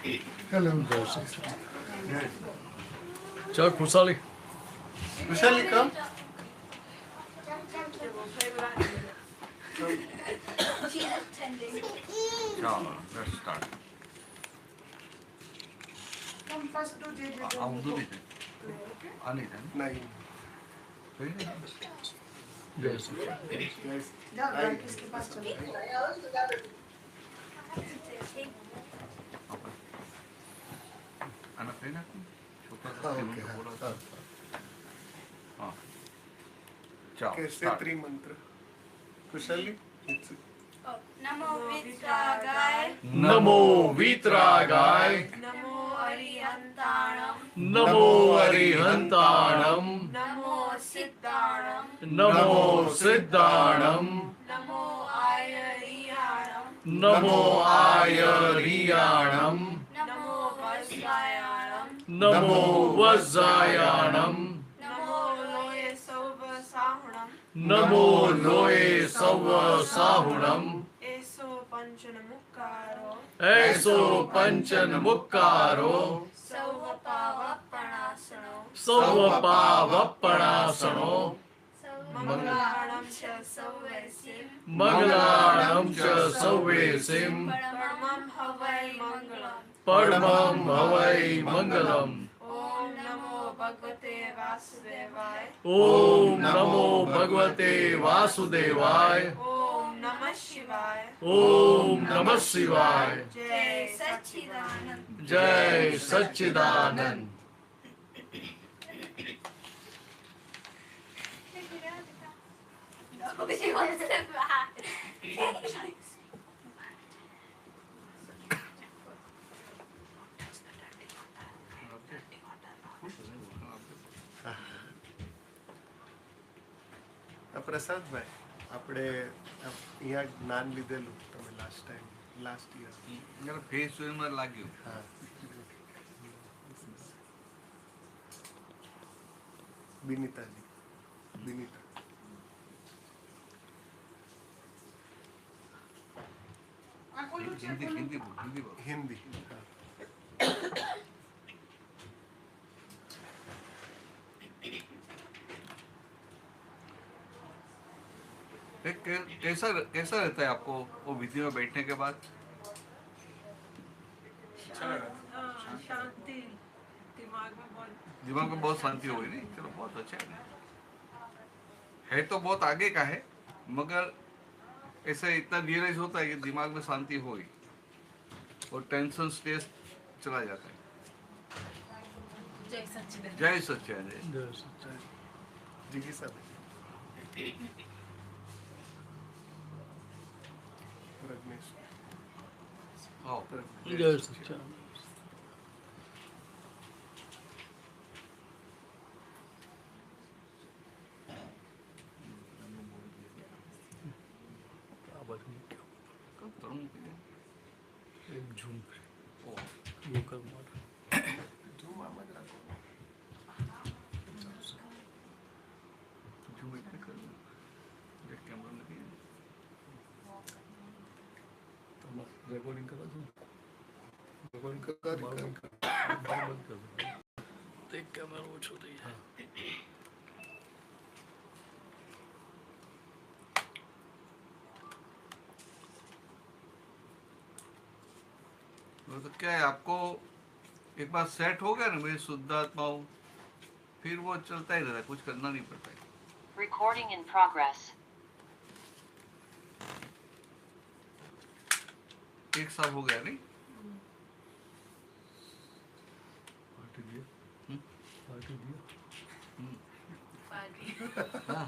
Hello चल खुशाली विशाली कम She's attending. चलो let's start. हम first two J J out दो दीजिए. आने दें. नहीं कोई नहीं. यस जाओ गाइड किसके पास चलो आना कोई ना. छोटा सा हाँ, film ओके, का हाँ, बोला हाँ। था. हाँ. चलो कैसे start. त्रिमंत्र कुशली Namo Vitragaya. नमो वीतरागाय Namo Arihantanam. नमो अरिहंताणम Namo Siddhanam. नमो सिद्धाणम Namo Ayariyanam. नमो आयरियाणम Namo Vasayanam. नमो वज्रायाणम Namo Loye Sauva Sahunam. नमो लोये सव साहुणम Eso Panchanamukkaro. ऐसो पंचन मुक्कारो Sauva Pavapanasano. सौवपावपणासनो Mangalam Cha Sauvesim. मंगलाणं च सौवेसिं Paramam Havai Mangalam. परमं हवै मंगलम् Om Namo Bhagavate Vasudevaya. ओम नमो भगवते वासुदेवाय Om Namah Shivaya. ओम नमः शिवाय Jai Sachidanand. जय सच्चिदानंद No, she wants to back. Prasadbhai આપણે અહીંયા જ્ઞાન લીધેલું તમે લાસ્ટ યર मेरा फेस में लागी. હા બિનિતાજી બિનિતા हिंदी हिंदी बोल हिंदी बोल. હિન્દી હા कैसा कैसा रहता है आपको वो विधि में बैठने के बाद? शांति दिमाग में बहुत शांति हो गई. नहीं चलो बहुत अच्छा है तो बहुत आगे का है मगर ऐसे इतना रियलाइज होता है कि दिमाग में शांति हो गई और टेंशन स्ट्रेस चला जाता है. जय सच्चिदानंद. जय सच्चिदानंद. જીગીસા પ્રજ્ઞેશ आओ. जय सच्चिदानंद कब तरुण के लिए? एक झूम ओ, वो कर मार ઝૂમ આમ જ રાખો झूम इतने कर लो. देख कैमरा लगी है. रेकॉर्डिंग करा दो रेकॉर्डिंग कर बंद कर दो देख कैमरा वो छोड़ दिया वो तो क्या है आपको एक बार सेट हो गया ना मेरी शुद्ध आत्मा हूँ फिर वो चलता ही रहता है कुछ करना नहीं पड़ता है. Recording in progress. एक साल हो गया नहीं. पार्टी दिया हम्म? पार्टी दिया हाँ.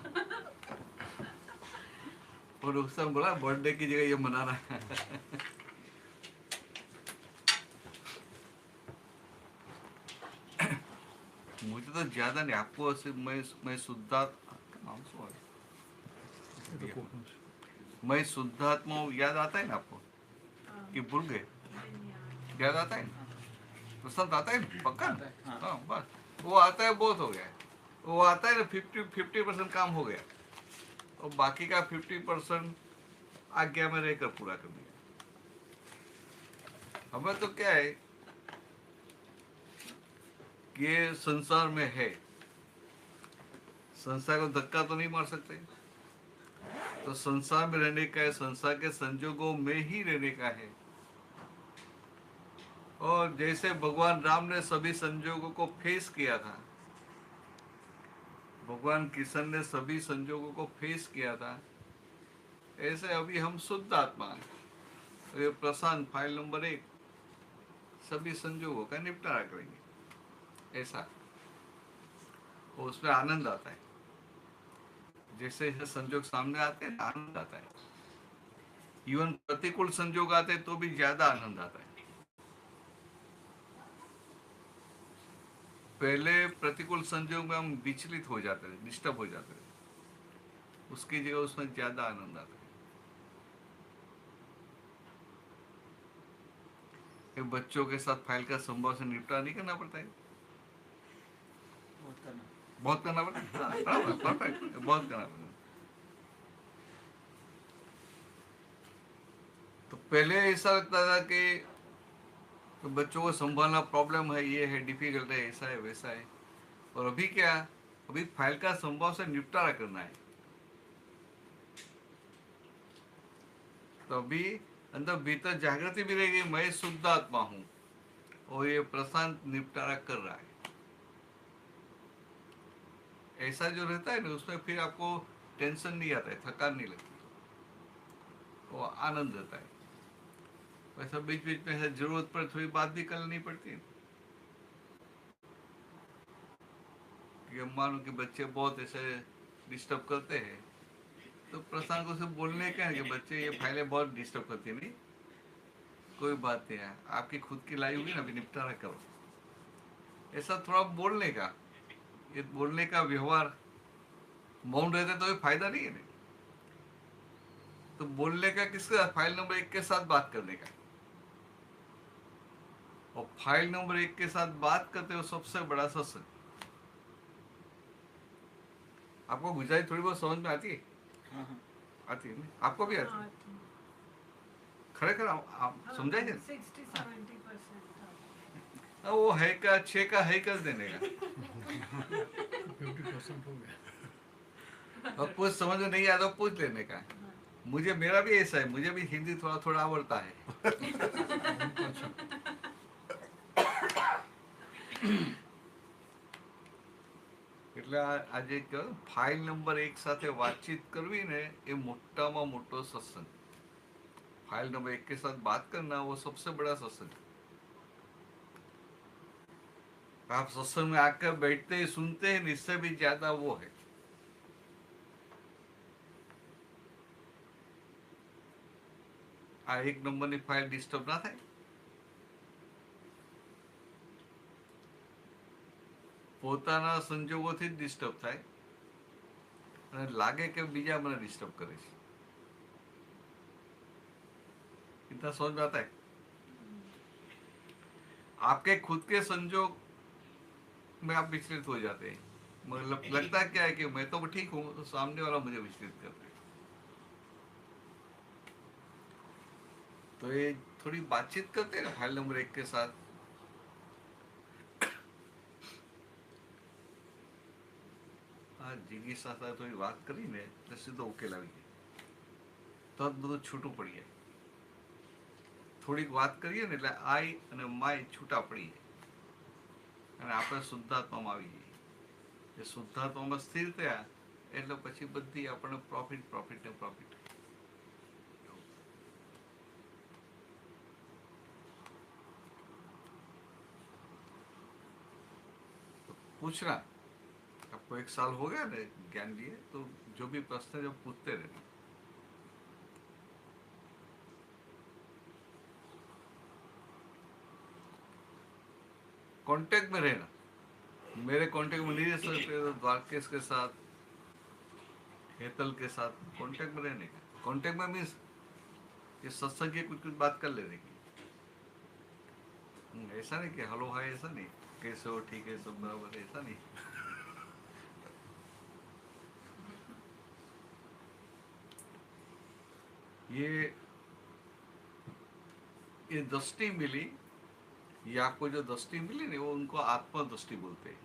और उस समय बोला बर्थडे की जगह ये मनाना है. मुझे तो ज्यादा नहीं आपको ऐसे मैं शुद्धात्मा नाम શું આવે? मैं शुद्धात्मा हूँ, याद आता है ना आपको कि भूल गए? याद आता है ना? पसंद आता है ना? पक्का ना? हाँ बस वो आता है बहुत हो गया है. वो आता है ना 50% काम हो गया और बाकी का 50% आज्ञा में रहकर पूरा कर दिया. हमें तो क्या है कि ये संसार में है, संसार को धक्का तो नहीं मार सकते, तो संसार में रहने का है, संसार के संजोगों में ही रहने का है। और जैसे भगवान राम ने सभी संजोगों को फेस किया था, भगवान कृष्ण ने सभी संजोगों को फेस किया था, ऐसे अभी हम शुद्ध आत्मा हैं। ये प्रशांत फाइल नंबर 1 सभी संजोगों का निपटारा करेंगे, ऐसा। और उसमें आनंद आता है, जैसे जैसे संजोग सामने आते हैं आनंद आता है। इवन प्रतिकूल संजोग आते हैं तो भी ज्यादा आनंद आता है। पहले प्रतिकूल संजोग में हम विचलित हो जाते थे, डिस्टर्ब हो जाते थे, उसकी जगह उसमें ज्यादा आनंद आता है। बच्चों के साथ फाइल का संभव से निपटारा नहीं करना पड़ता है, बहुत करना पड़ता है। परफेक्ट, बहुत करना पड़ता है। तो पहले ऐसा लगता था कि तो बच्चों को संभालना प्रॉब्लम है, ये है, डिफिकल्ट है, ऐसा है, वैसा है। और अभी क्या, अभी फाइल का संभव से निपटारा करना है। तो अभी अंदर भीतर जागृति भी रहेगी, मैं शुद्ध आत्मा हूं और ये प्रशांत निपटारा कर रहा है। ऐसा जो रहता है ना, उसमें फिर आपको टेंशन नहीं आता है, थकान नहीं लगती, वो आनंद रहता है। वैसा बीच बीच में ऐसा जरूरत पर थोड़ी बात भी करनी पड़ती है कि मानो कि बच्चे बहुत ऐसे डिस्टर्ब करते हैं, तो प्रशांत को सिर्फ बोलने का है कि बच्चे ये फाइलें बहुत डिस्टर्ब करती नहीं, कोई बात नहीं है, आपकी खुद की लाई होगी ना, अभी निपटारा करो। ऐसा थोड़ा बोलने का, ये बोलने का व्यवहार, मौन रहते तो ये फायदा नहीं है नहीं। तो बोलने का किसके साथ, फाइल नंबर 1 के साथ बात करने का। और फाइल नंबर 1 के साथ बात करते हो सबसे बड़ा सत्संग। आपको गुजराती थोड़ी बहुत समझ में आती है? आती है ना? आपको भी आती है? खरेखर आप समझाए थे? 60-70% वो है का 6 का है कर देने का। 50% हो गया। और कुछ समझ में नहीं आया तो पूछ लेने का। मुझे, मेरा भी ऐसा है, मुझे भी हिंदी थोड़ा थोड़ा आवड़ता है। એટલે આજે કહ્યું ફાઇલ નંબર 1 સાથે વાતચીત કરવી ને એ મોટામાં મોટો સત્સંગ। फाइल नंबर 1 के साथ बात करना वो सबसे बड़ा सत्संग। आप सत्संग में आकर बैठते ही सुनते हैं, इससे भी ज्यादा वो है। આ 1 નંબરની ફાઇલ ડિસ્ટર્બ ના થાય, પોતાના સંજોગોથી જ ડિસ્ટર્બ થાય અને લાગે કે બીજા મને ડિસ્ટર્બ કરે છે। इतना समझ में आता है? आपके खुद के संजोग में आप विचलित हो जाते हैं, मतलब लगता क्या है कि मैं तो ठीक हूं, तो सामने वाला मुझे विचलित करता है। तो ये थोड़ी बातचीत करते हैं ना फाइल नंबर 1 के साथ, जिज्ञासा સાથે થોડી વાત કરીને તો સીધો ઉકેલ આવી જાય, તો જ બધું છૂટું પડી જાય। થોડીક વાત કરીએ ને એટલે આઈ અને માય છૂટા પડી જાય અને આપણે શુદ્ધાત્મામાં આવી જઈએ। એ શુદ્ધાત્મામાં સ્થિર થયા એટલે પછી બધી આપણને પ્રોફિટ પ્રોફિટ ને પ્રોફિટ। पूछना, आपको 1 साल हो गया ना ज्ञान लिए, तो जो भी प्रश्न है जब पूछते रहना। कांटेक्ट में रहना। मेरे कांटेक्ट में नहीं रह सकते तो द्वारकेश के साथ, हेतल के साथ कांटेक्ट में रहने का। कांटेक्ट में मीन्स ये सत्संग की कुछ कुछ बात कर लेने की। ऐसा नहीं कि हेलो हाय, ऐसा नहीं, कैसे हो, ठीक है, सब बराबर है, ऐसा नहीं। ये दृष्टि मिली, ये आपको जो दृष्टि मिली ना वो उनको आत्मदृष्टि बोलते हैं।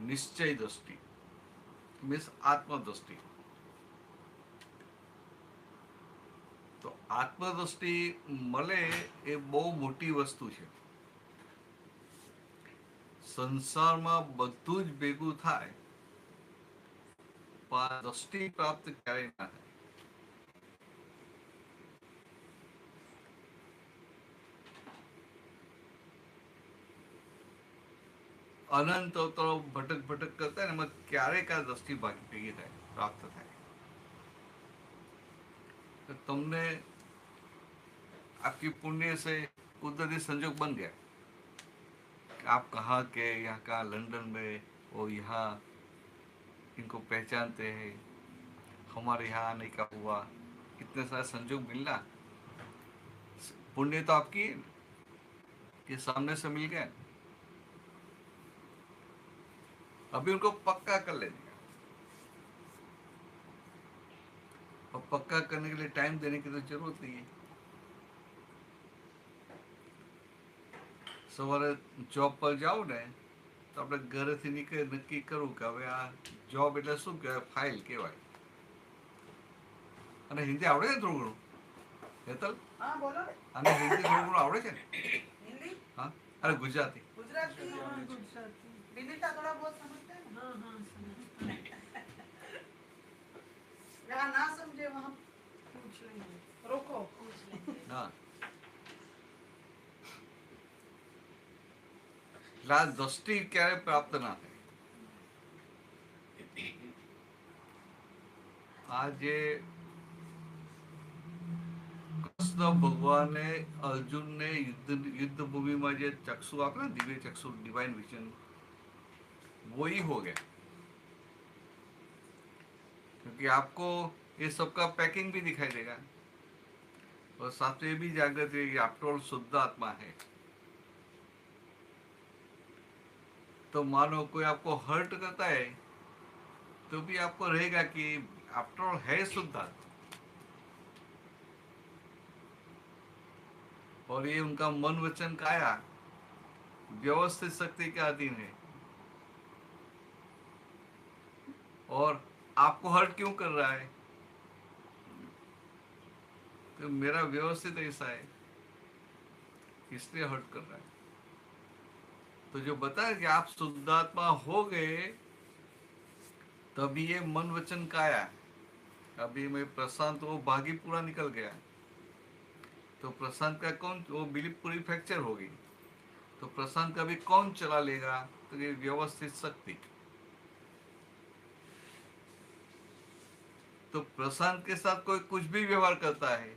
निश्चय दृष्टि मीन्स आत्मदृष्टि। तो आत्मदृष्टि મળે એ બહુ મોટી વસ્તુ છે। સંસારમાં બધું જ ભેગું થાય પણ દ્રષ્ટિ પ્રાપ્ત ક્યારેય ના થાય। અનંત અવતારો ભટક ભટક કરતા ને એમાં ક્યારેક આ દ્રષ્ટિ ભેગી થાય પ્રાપ્ત થાય। तो तुमने आपकी पुण्य से कुदरती संजोग बन गया। आप कहाँ के, यहाँ का लंदन में, वो यहाँ इनको पहचानते हैं, हमारे यहाँ आने का हुआ, इतने सारे संजोग मिलना, पुण्य तो आपकी है कि सामने से मिल गया। अभी उनको पक्का कर लेने, और पक्का करने के लिए टाइम देने की तो जरूरत नहीं है। सवारे जॉब पर जाओ ने तो આપણે ઘરેથી નીકળે નક્કી કરવું કે હવે આ જોબ એટલે શું કહેવાય, ફાઇલ કહેવાય। અને હિન્દી આવડે છે થોડું ઘણું હેતલ? હા બોલો ને અને હિન્દી થોડું ઘણું આવડે છે ને? हिंदी હા અરે ગુજરાતી गुजराती गुजराती विनीता थोड़ा बहुत समझते हैं ना? हाँ हाँ समझता हूँ। जहाँ ना समझे वहाँ पूछ लेंगे रोको। पूछ लेंगे। હા એટલે આ દ્રષ્ટિ ક્યારે પ્રાપ્ત ના થાય। આ જે કૃષ્ણ ભગવાને અર્જુનને युद्ध भूमि में જે ચક્ષુ આપે ને દિવ્ય ચક્ષુ डिवाइन विजन, वो ही हो गया। क्योंकि आपको ये सबका पैकिंग भी दिखाई देगा और साथ में ये भी जागृत है कि आफ्टर ऑल शुद्ध आत्मा है। तो मानो कोई आपको हर्ट करता है तो भी आपको रहेगा कि आफ्टर ऑल है शुद्ध आत्मा, और ये उनका मन वचन काया व्यवस्थित शक्ति के अधीन है। और आपको हर्ट क्यों कर रहा है? तो मेरा व्यवस्थित ऐसा है इसलिए हर्ट कर रहा है। तो जो बताया कि आप शुद्धात्मा हो गए तभी ये मन वचन काया। अभी मैं प्रशांत वो भागी पूरा निकल गया तो प्रशांत का कौन, वो बिलीफ पूरी फ्रैक्चर हो गई तो प्रशांत का भी कौन चला लेगा? तो ये व्यवस्थित शक्ति। तो प्रशांत के साथ कोई कुछ भी व्यवहार करता है,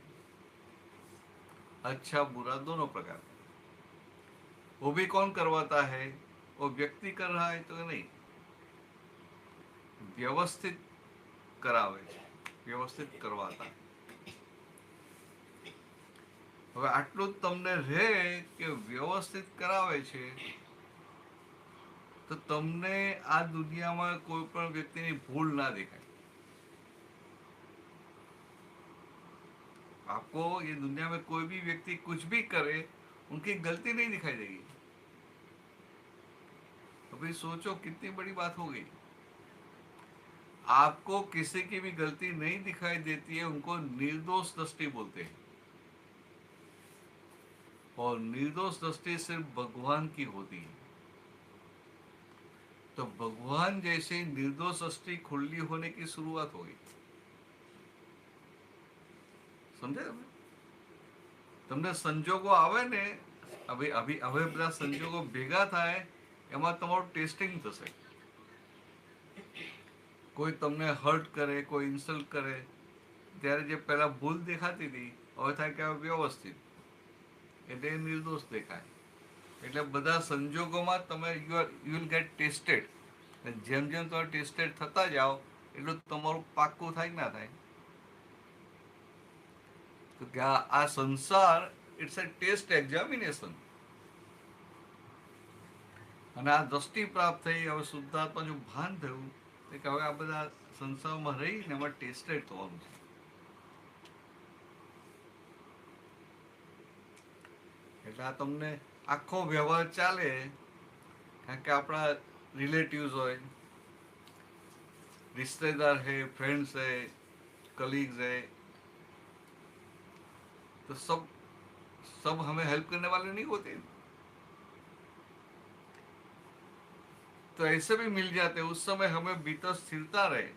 अच्छा बुरा दोनों प्रकार, वो भी कौन करवाता है? वो व्यक्ति कर रहा है तो नहीं, व्यवस्थित करावे, व्यवस्थित करवाता है। હવે આટલું જ તમને રહે કે વ્યવસ્થિત કરાવે છે તો તમને આ દુનિયામાં કોઈ પણ વ્યક્તિની ભૂલ ના દેખાય। आपको ये दुनिया में कोई भी व्यक्ति कुछ भी करे उनकी गलती नहीं दिखाई देगी। अभी सोचो कितनी बड़ी बात हो गई। आपको किसी की भी गलती नहीं दिखाई देती है, उनको निर्दोष दृष्टि बोलते हैं। और निर्दोष दृष्टि सिर्फ भगवान की होती है। तो भगवान जैसे निर्दोष दृष्टि खुली होने की शुरुआत होगी। समझे? તમને સંજોગો આવે ને, હવે બધા સંજોગો ભેગા થાય એમાં તમારું ટેસ્ટિંગ થશે। કોઈ તમને હર્ટ કરે, કોઈ ઇન્સલ્ટ કરે ત્યારે જે પહેલા ભૂલ દેખાતી હતી હવે થાય કે વ્યવસ્થિત, એટલે નિર્દોષ દેખાય। એટલે બધા સંજોગોમાં તમે યુ વિલ ગેટ ટેસ્ટેડ। જેમ જેમ તમે ટેસ્ટેડ થતા જાઓ એટલું તમારું પાક્કું થાય કે ના થાય? તો કે આ સંસાર ઇટ્સ અ ટેસ્ટ એક્ઝામિનેશન। અને આ દ્રષ્ટિ પ્રાપ્ત થઈ, હવે શુદ્ધાત્મા જો ભાન થયું કે હવે આ બધા સંસારમાં રહીને એમાં ટેસ્ટેડ થવાનું છે। એટલે આ તમને આખો વ્યવહાર ચાલે કારણ કે આપણા રિલેટિવ્સ હોય, रिश्तेदार है, फ्रेंड्स है, कलीग्स है, तो सब हमें हेल्प करने वाले नहीं होते, तो ऐसे भी मिल जाते। उस समय हमें भीतर स्थिरता रहे,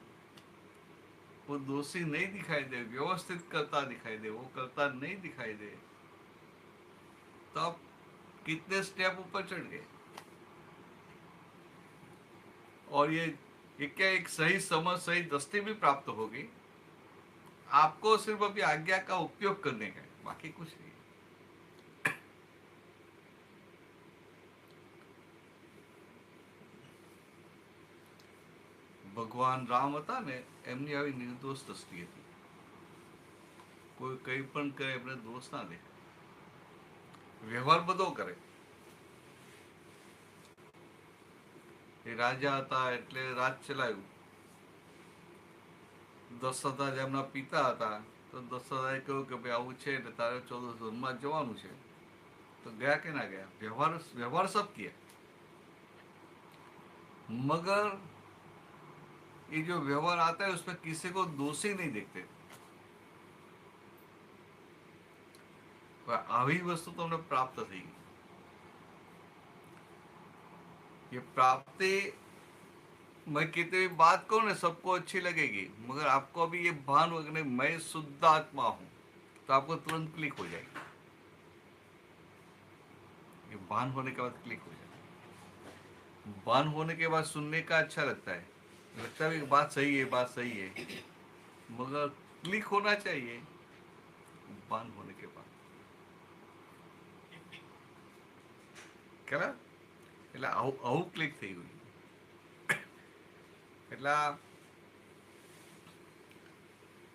वो दोषी नहीं दिखाई दे, व्यवस्थित करता दिखाई दे, वो करता नहीं दिखाई दे, तो आप कितने स्टेप ऊपर चढ़ गए। और ये क्या एक सही समझ, सही दृष्टि भी प्राप्त होगी। आपको सिर्फ अभी आज्ञा का उपयोग करने का है, बाकी कुछ नहीं। ભગવાન રામ હતા ને, એમની આવી નિર્દોષ દ્રષ્ટિ હતી, કોઈ કઈ પણ કરે એમને દોષ ના દે, વ્યવહાર બધો કરે। એ રાજા હતા એટલે રાજ ચલાવ્યું। દશરથા જેમના પિતા હતા, તો દશરથાએ કહ્યું કે ભાઈ આવું છે એટલે તારે 14 ધર્મમાં જવાનું છે, તો ગયા કે ના ગયા? व्यवहार सब किया, मगर ये जो व्यवहार आता है उसमें किसी को दोषी नहीं देखते। આવી વસ્તુ તમને પ્રાપ્ત થઈ ગઈ। ये प्राप्ति, मैं कितनी भी बात कहूँ ना सबको अच्छी लगेगी, मगर आपको अभी ये भान हो कि मैं शुद्ध आत्मा हूं, तो आपको तुरंत क्लिक हो जाएगी। ये भान होने के बाद क्लिक हो जाएगी। भान होने के बाद सुनने का अच्छा लगता है कि बात सही है, बात सही है, मगर क्लिक होना चाहिए भान होने के बाद। क्या એટલે આવું ક્લિક થઈ ગયું। એટલે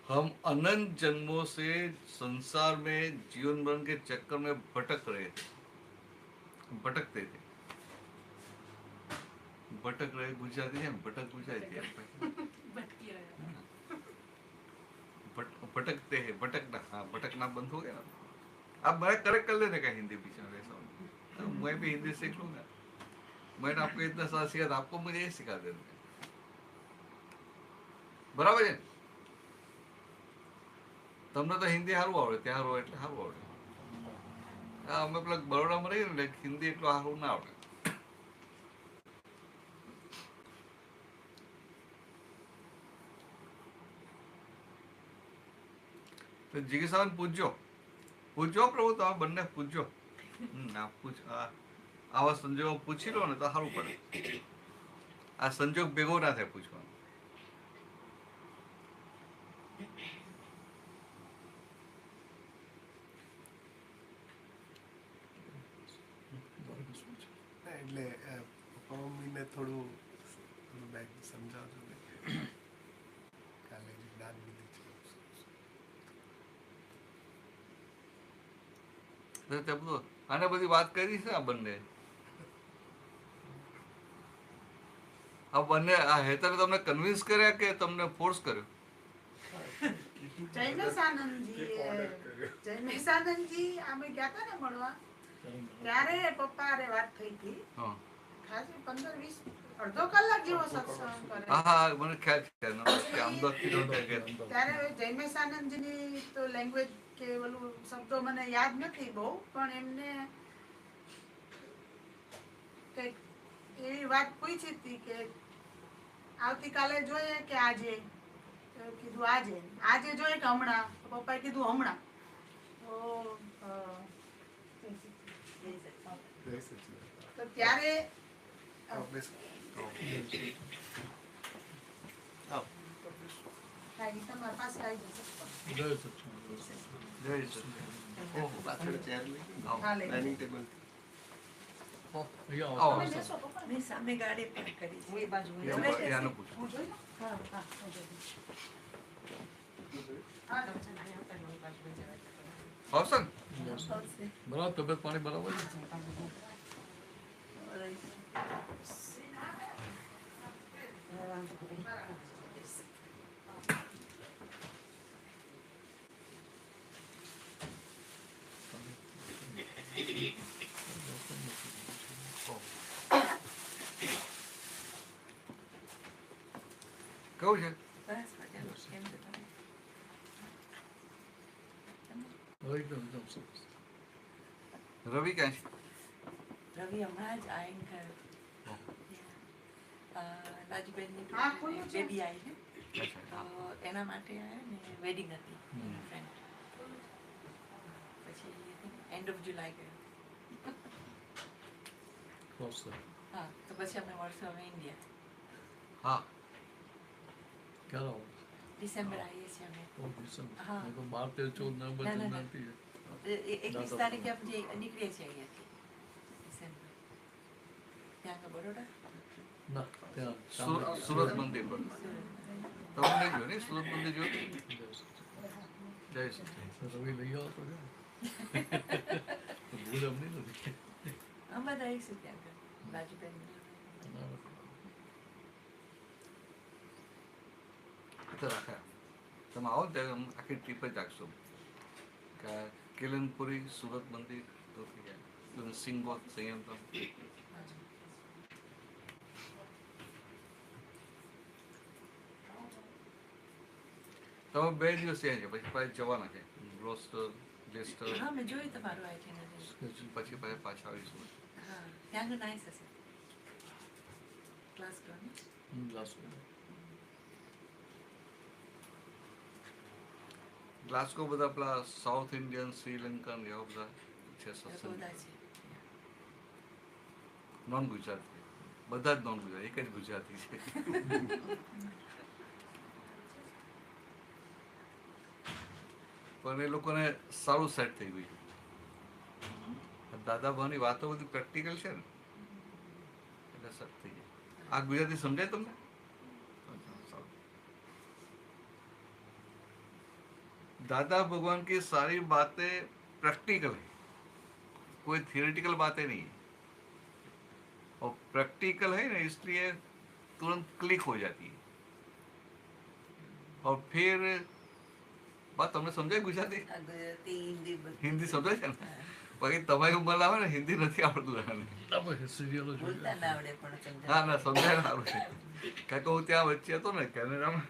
हम अनंत जन्मों से संसार में जीवन मरण के चक्कर में भटक रहे थे, भटकते थे। भटक रहे गुजराती है, भटक गुजराती है, भटकते हैं, भटकना, हाँ भटकना बंद हो गया ना। अब मैं करेक्ट कर लेने का हिंदी पीछे में, ऐसा मैं भी हिंदी सीख लूंगा। मैंने आपको इतना सारा सिखा, आपको मुझे ये सिखा देना, बराबर है? તમને તો હિન્દી સારું આવડે, ત્યાં રહો એટલે સારું આવડે। અમે પેલા બરોડામાં રહીએ ને હિન્દી એટલું સારું ના આવડે। તો જિગીસાબેન પૂછજો, પૂછજો પ્રભુ, તમે બંને પૂછજો। આવા સંજોગો પૂછી લો ને તો સારું પડે। આ સંજોગ ભેગો ના થાય પૂછવાનો। એટલે પપ્પા મમ્મીને થોડું બેક સમજાવજો ને કાલે જે જ્ઞાન લીધી છે। આને બધી વાત કરી છે આ બંને, આ બંને આ હેતરે તમને કન્વિન્સ કર્યા કે તમને ફોર્સ કર્યો? જયમેશાનંદજી અમે ગયા હતા ને મળવા, ત્યારે પપ્પા હારે વાત થઈ હતી, ખાસી 15-20 અડધો કલાક જેવો સત્સંગ કરે। હા મને ખ્યાલ છે કે અમદાવાદથી નહોતા ગયા। ત્યારે જયમેશાનંદજીની તો લેંગ્વેજ કે ઓલું શબ્દો મને યાદ નથી બહુ, પણ એમને કંઈક એવી વાત પૂછી હતી કે આવતીકાલે જોઈએ કે આજે? તો કીધું આજે। આજે જોઈએ કે હમણાં? પપ્પાએ કીધું હમણાં। તો ત્યારે તમારા પાસે આવી જશે। જય સચિદાનંદ। ઓહો, પાછળ ચેર લઈ હા, લઈ ડાઇનિંગ ટેબલ આવો તમે બેસો પપ્પા। મેં સામે ગાડી પાર્ક કરી છે. એ બાજુ યાનો પૂછો। હું જોઈ લઉં? હા, હા, હું જોઈ લઉં। હા, તમે આવશે ને? બરાબર, તબિયત પાણી બરાબર છે? કેવું છે? બસ મજામાં. કેમ છો તમે? હવે એકદમ સરસ. રવિ ક્યાં છે? રવિ હમણાં જ આવીને ગયો. રાજુબેનની હા, ખુલ્લું છે. બેબી આવી ને અચ્છા, તો હા. એના માટે આવ્યા ને વેડિંગ હતી હમ. ફ્રેન્ડ. પછી એન્ડ ઓફ જુલાઈ ગયો. Cross the- હા તો પછી અમે મળશું હવે ઇન્ડિયા. હા ક્યારે આવો? ડિસેમ્બર આવીએ છીએ અમે. ઓ, ડિસેમ્બર. હા. મેં તો 12, 13, 14 નવેમ્બર ના, ના, જઈને ના. નથી. 21 તારીખે આપણે નીકળીએ છીએ અહીંયાથી ડિસેમ્બર. ત્યાં આગળ બરોડા ના, ત્યાં સુરત મંદિર પર તમે નહીં જોયું ને? સુરત મંદિર જોયું? જય શ્રી રવિ લઈ આવો તો જાઓ. ભૂલ એમ નહીં નથી. અમે બધા આવીશું ત્યાં આગળ રાજુબેન. તો રાખે તમે આવો ને ત્યારે આખી ટ્રીપ જ રાખશો કે કેલનપુરી સુરત મંદિર તો થઈ જાય સિંગો સંયમ તમે 2 દિવસ ત્યાં છે પછી પાછા જવાના છે ગ્લોસ્ટર લેસ્ટર હા મેં જોયું તમારું આઈટિનરી. પછી પાછા આવીશું હા ત્યાં આગળ નાઈસ હશે ક્લાસ કરો ને. ગ્લાસ્કો બધા પેલા સાઉથ ઇન્ડિયન શ્રીલંકન એવા બધા છે એ તો સત્સંગ બધા છે. નોન ગુજરાતી બધા જ નોન ગુજરાતી એક જ ગુજરાતી છે પણ એ લોકોને સારું સેટ થઈ ગયું દાદા ભાવની વાતો બધી પ્રેક્ટિકલ છે ને એટલે સેટ થઈ જાય આ ગુજરાતી સમજાય તમને સારું. दादा भगवान की सारी बातें प्रैक्टिकल है कोई थियोरिटिकल बातें नहीं है और प्रैक्टिकल है ना इसलिए तुरंत क्लिक हो जाती है और फिर बात તમને સમજાય ગુજરાતી આ ગુજરાતી હિન્દી બધું હિન્દી સમજાય છે ને બાકી તમારી ઉંમર આવે ને હિન્દી નથી આવડતું એને. આપણે સિરિયલો બોલતા ના આવડે પણ સમજાય. ના ના સમજાય સારું છે કારણ કે હું ત્યાં વચ્ચે હતો ને કેનેડામાં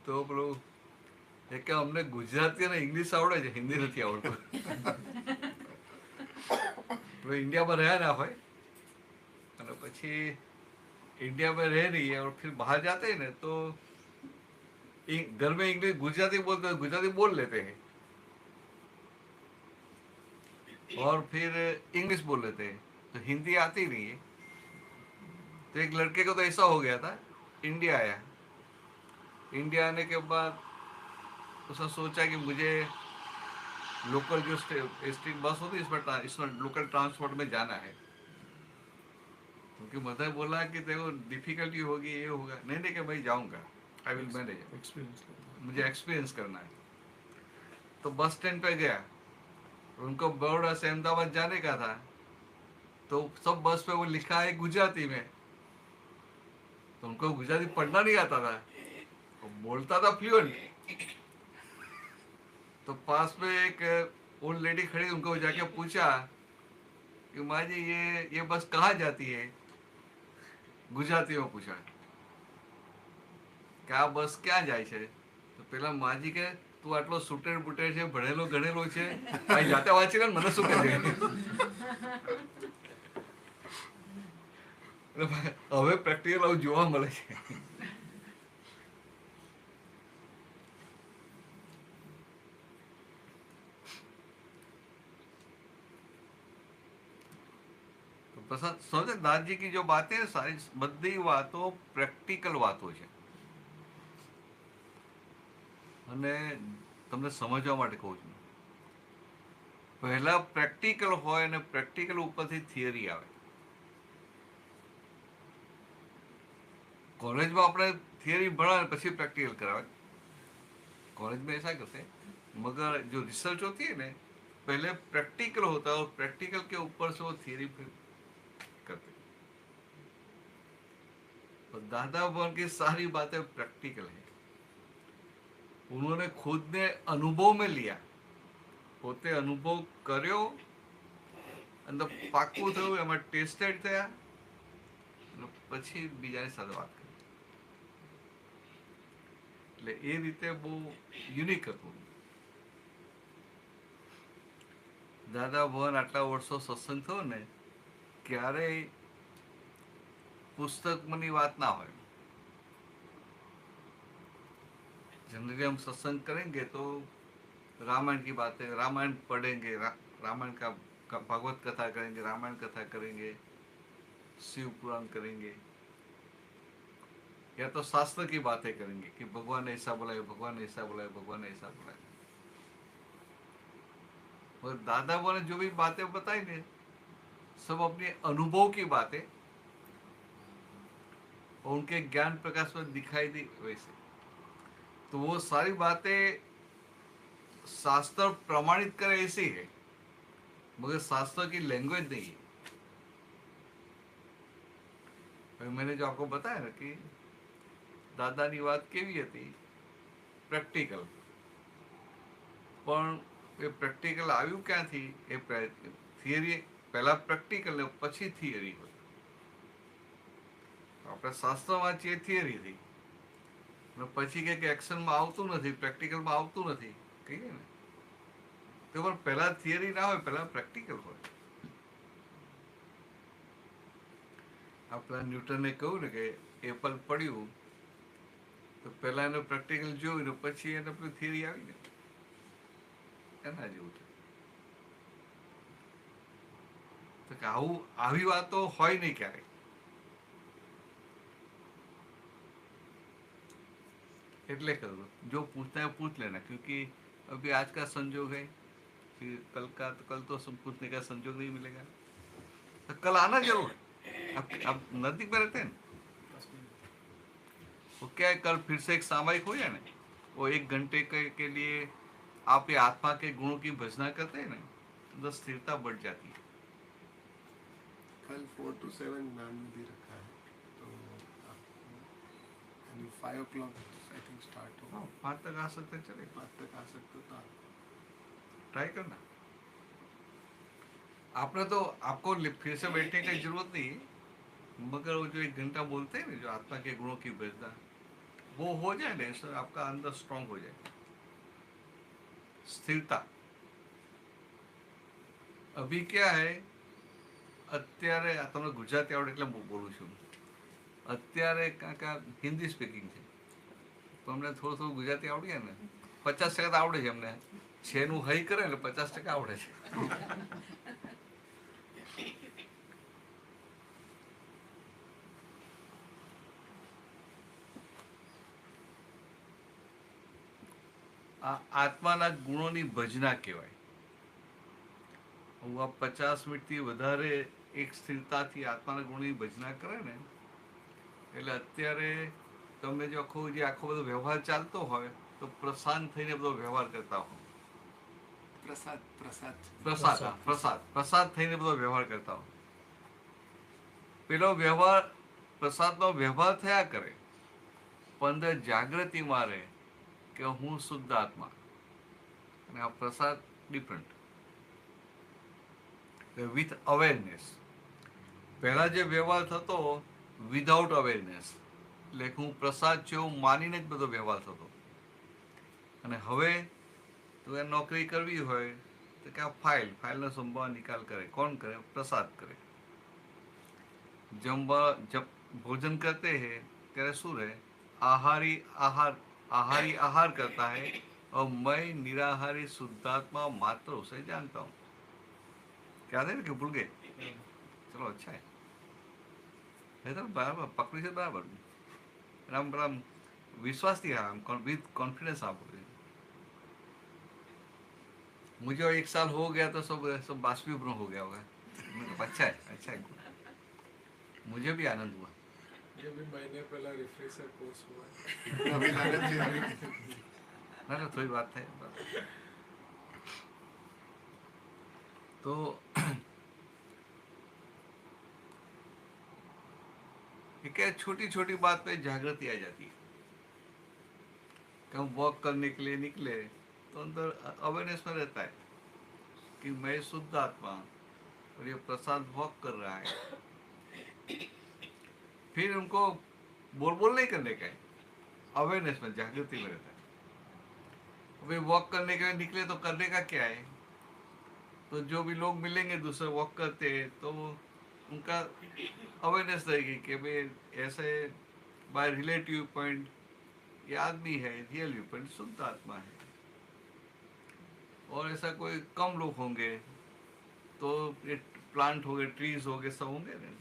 તો પેલું એ કે અમને ગુજરાતી અને ઇંગ્લિશ આવડે છે હિન્દી નથી આવડતું પેલો ઇન્ડિયામાં રહ્યા ના હોય અને પછી इंडिया में रह रही है और फिर बाहर जाते हैं ना तो घर में इंग्लिश गुजराती बोलते हैं गुजराती बोल लेते हैं और फिर इंग्लिश बोल लेते हैं तो हिंदी आती नहीं है तो एक लड़के को तो ऐसा हो गया था इंडिया आया इंडिया आने के बाद उसने सोचा कि मुझे लोकल जो स्ट्रीट बस होती है इसमें लोकल ट्रांसपोर्ट में जाना है क्योंकि मदर बोला कि देखो डिफिकल्टी होगी ये होगा नहीं नहीं कि मैं जाऊंगा आई विल मैनेज एक्सपीरियंस मुझे एक्सपीरियंस करना है तो बस स्टैंड पे गया उनको बड़ौदा से अहमदाबाद जाने का था तो सब बस पे वो लिखा है गुजराती में तो उनको गुजराती पढ़ना नहीं आता था वो बोलता था फ्लुएंट तो पास में एक ओल्ड लेडी खड़ी उनको जाके पूछा कि माँ जी ये बस कहाँ जाती है गुजराती में पूछा कि आ बस ક્યાં જાય છે તો પેલા માજી કે તું આટલો સુટેડ બુટેડ છે ભણેલો ગણેલો છે આ જાતે વાંચી લે ને મને શું કહે હવે પ્રેક્ટિકલ આવું જોવા મળે છે प्रसाद समझे दादाजी की जो बातें हैं सारी बड़ी वातो प्रेक्टिकल वातो છે અને તમને સમજવા માટે કહું છું પહેલા પ્રેક્ટિકલ હોય અને પ્રેક્ટિકલ ઉપરથી થિયરી આવે कॉलेज में આપણે थियरी पढ़ा પછી प्रैक्टिकल करावे कॉलेज में ऐसा करते हैं मगर जो रिसर्च होती है ना पहले प्रैक्टिकल होता है और प्रैक्टिकल के ऊपर से वो थियरी फिर करते तो दादा भगवान की सारी बातें प्रैक्टिकल है उन्होंने खुद ने अनुभव में लिया પોતે અનુભવ કર્યો અને પાકું થયું એમાં ટેસ્ટેડ થયા પછી બીજાની સાથે વાત કરી એટલે એ રીતે બહુ યુનિક હતું. દાદા ભગવાન આટલા વર્ષો સત્સંગ થયો ને, ક્યારેય પુસ્તકની વાત ના હોય. जनरली हम सत्संग करेंगे तो रामायण की बातें, रामायण पढ़ेंगे, रामायण का भागवत कथा करेंगे, रामायण कथा करेंगे, शिव पुराण करेंगे, या तो शास्त्र की बातें करेंगे कि भगवान ने ऐसा बोला है, भगवान ने ऐसा बोला है, भगवान ने ऐसा बोला है. और दादा ने जो भी बातें बताई ने सब अपने अनुभव की बातें और उनके ज्ञान प्रकाश में दिखाई दी वैसे. तो वो सारी बातें शास्त्र प्रमाणित करे ऐसी है, मगर शास्त्र की लैंग्वेज नहीं है. मैंने जो आपको बताया ना कि દાદાની વાત કેવી હતી, પ્રેક્ટિકલ. પણ એ પ્રેક્ટિકલ આવ્યું ક્યાંથી? એ થિયરી પહેલા પ્રેક્ટિકલ ને પછી થિયરી હોય. આપણે શાસ્ત્ર વાંચીએ થિયરીથી, પછી કે એક્શનમાં આવતું નથી, પ્રેક્ટિકલમાં આવતું નથી કહીએ ને, તો પણ પહેલા થિયરી ના હોય, પહેલા પ્રેક્ટિકલ હોય. આપણા ન્યૂટને કહ્યું ને કે એપલ પડ્યું તો પહેલા એનું પ્રેક્ટિકલ જોયું ને પછી એને પેલી થિયરી આવી ને, એના જેવું છે. તો કે આવી વાતો હોય નહીં ક્યારેય. એટલે करो जो पूछना है पूछ लेना, क्योंकि अभी आज का संजोग है, फिर कल तो सब पूछने का संजोग नहीं मिलेगा. तो कल आना जरूर. अब नजदीक में रहते हैं वो क्या है, कल फिर से एक सामायिक हो जाए ना, वो 1 घंटे के लिए आप ये आत्मा के गुणों की भजना करते हैं ना, तो स्थिरता बढ़ जाती है. कल 4 to 7 ज्ञान विधि रखा है, तो 5 o'clock आई थिंक स्टार्ट होगा. 5 तक आ सकते, चले 5 तक आ सकते हो तो ट्राई करना. आपने तो आपको फिर से बैठने की जरूरत नहीं, मगर वो जो 1 घंटा बोलते हैं ना, जो आत्मा के गुणों की भजना, वो हो जाए ना, सर आपका अंदर स्ट्रांग हो जाए. स्थिरता. अभी क्या है, અત્યારે તમને ગુજરાતી આવડે એટલે હું બોલું છું. અત્યારે કાંકા હિન્દી સ્પીકિંગ છે, તો અમને થોડું ગુજરાતી આવડી જાય ને, 50% તો આવડે છે અમને. છેનું હઈ કરે એટલે 50% આવડે છે. આ આત્માના ગુણોની ભજના કહેવાય. હું આ 50 મિનિટથી વધારે એક સ્થિરતાથી આત્માના ગુણની ભજના કરે ને, એટલે અત્યારે તમે જો આખો બધો વ્યવહાર ચાલતો હોય તો પ્રશાંત થઈને બધો વ્યવહાર કરતા હો. પ્રસાદ થઈને બધો વ્યવહાર કરતા હો. પેલો વ્યવહાર પ્રસાદનો વ્યવહાર થયા કરે, પણ અંદર જાગૃતિમાં રહે કે હું શુદ્ધ આત્મા, અને આ પ્રસાદ ડિફરન્ટ. With awareness. પહેલા જે વ્યવહાર થતો વિધાઉટ અવેરનેસ, એટલે હું પ્રસાદ છે એવું માનીને જ બધો વ્યવહાર થતો. અને હવે તો એ નોકરી કરવી હોય તો કે આ ફાઇલનો સંભાળ નિકાલ કરે. કોણ કરે? પ્રસાદ કરે. ભોજન કરતે હે ત્યારે શું રહે? आहारी आहार करता है और मैं निराहारी शुद्धात्मा मात्र उसे जानता हूँ. क्या है कि भूल गए? चलो अच्छा है, तो बराबर पकड़ी से बराबर राम राम विश्वास दिया, विद कॉन्फिडेंस. आप मुझे 1 साल हो गया तो सब बाष्पीभवन हो गया होगा. अच्छा है. मुझे भी आनंद हुआ. ये भी महीने पहला रिफ्रेशर कोर्स हुआ है. अभी लागत जी अभी ना थोड़ी बात है. तो क्या छोटी छोटी बात पे जागृति आ जाती है. कि हम वॉक करने के लिए निकले तो अंदर अवेयरनेस में रहता है कि मैं शुद्ध आत्मा और ये प्रसाद वॉक कर रहा है. फिर उनको बोल नहीं करने का है, अवेयरनेस में, जागृति में रहता है। अभी वॉक करने के लिए निकले तो करने का क्या है, तो जो भी लोग मिलेंगे दूसरे वॉक करते हैं तो उनका अवेयरनेस रहेगी कि भाई ऐसे बाय रिलेटिव पॉइंट ये आदमी है, रियल व्यू पॉइंट शुद्ध आत्मा है। और ऐसा कोई कम लोग होंगे तो ये प्लांट हो गए, ट्रीज हो गए, सब होंगे ना,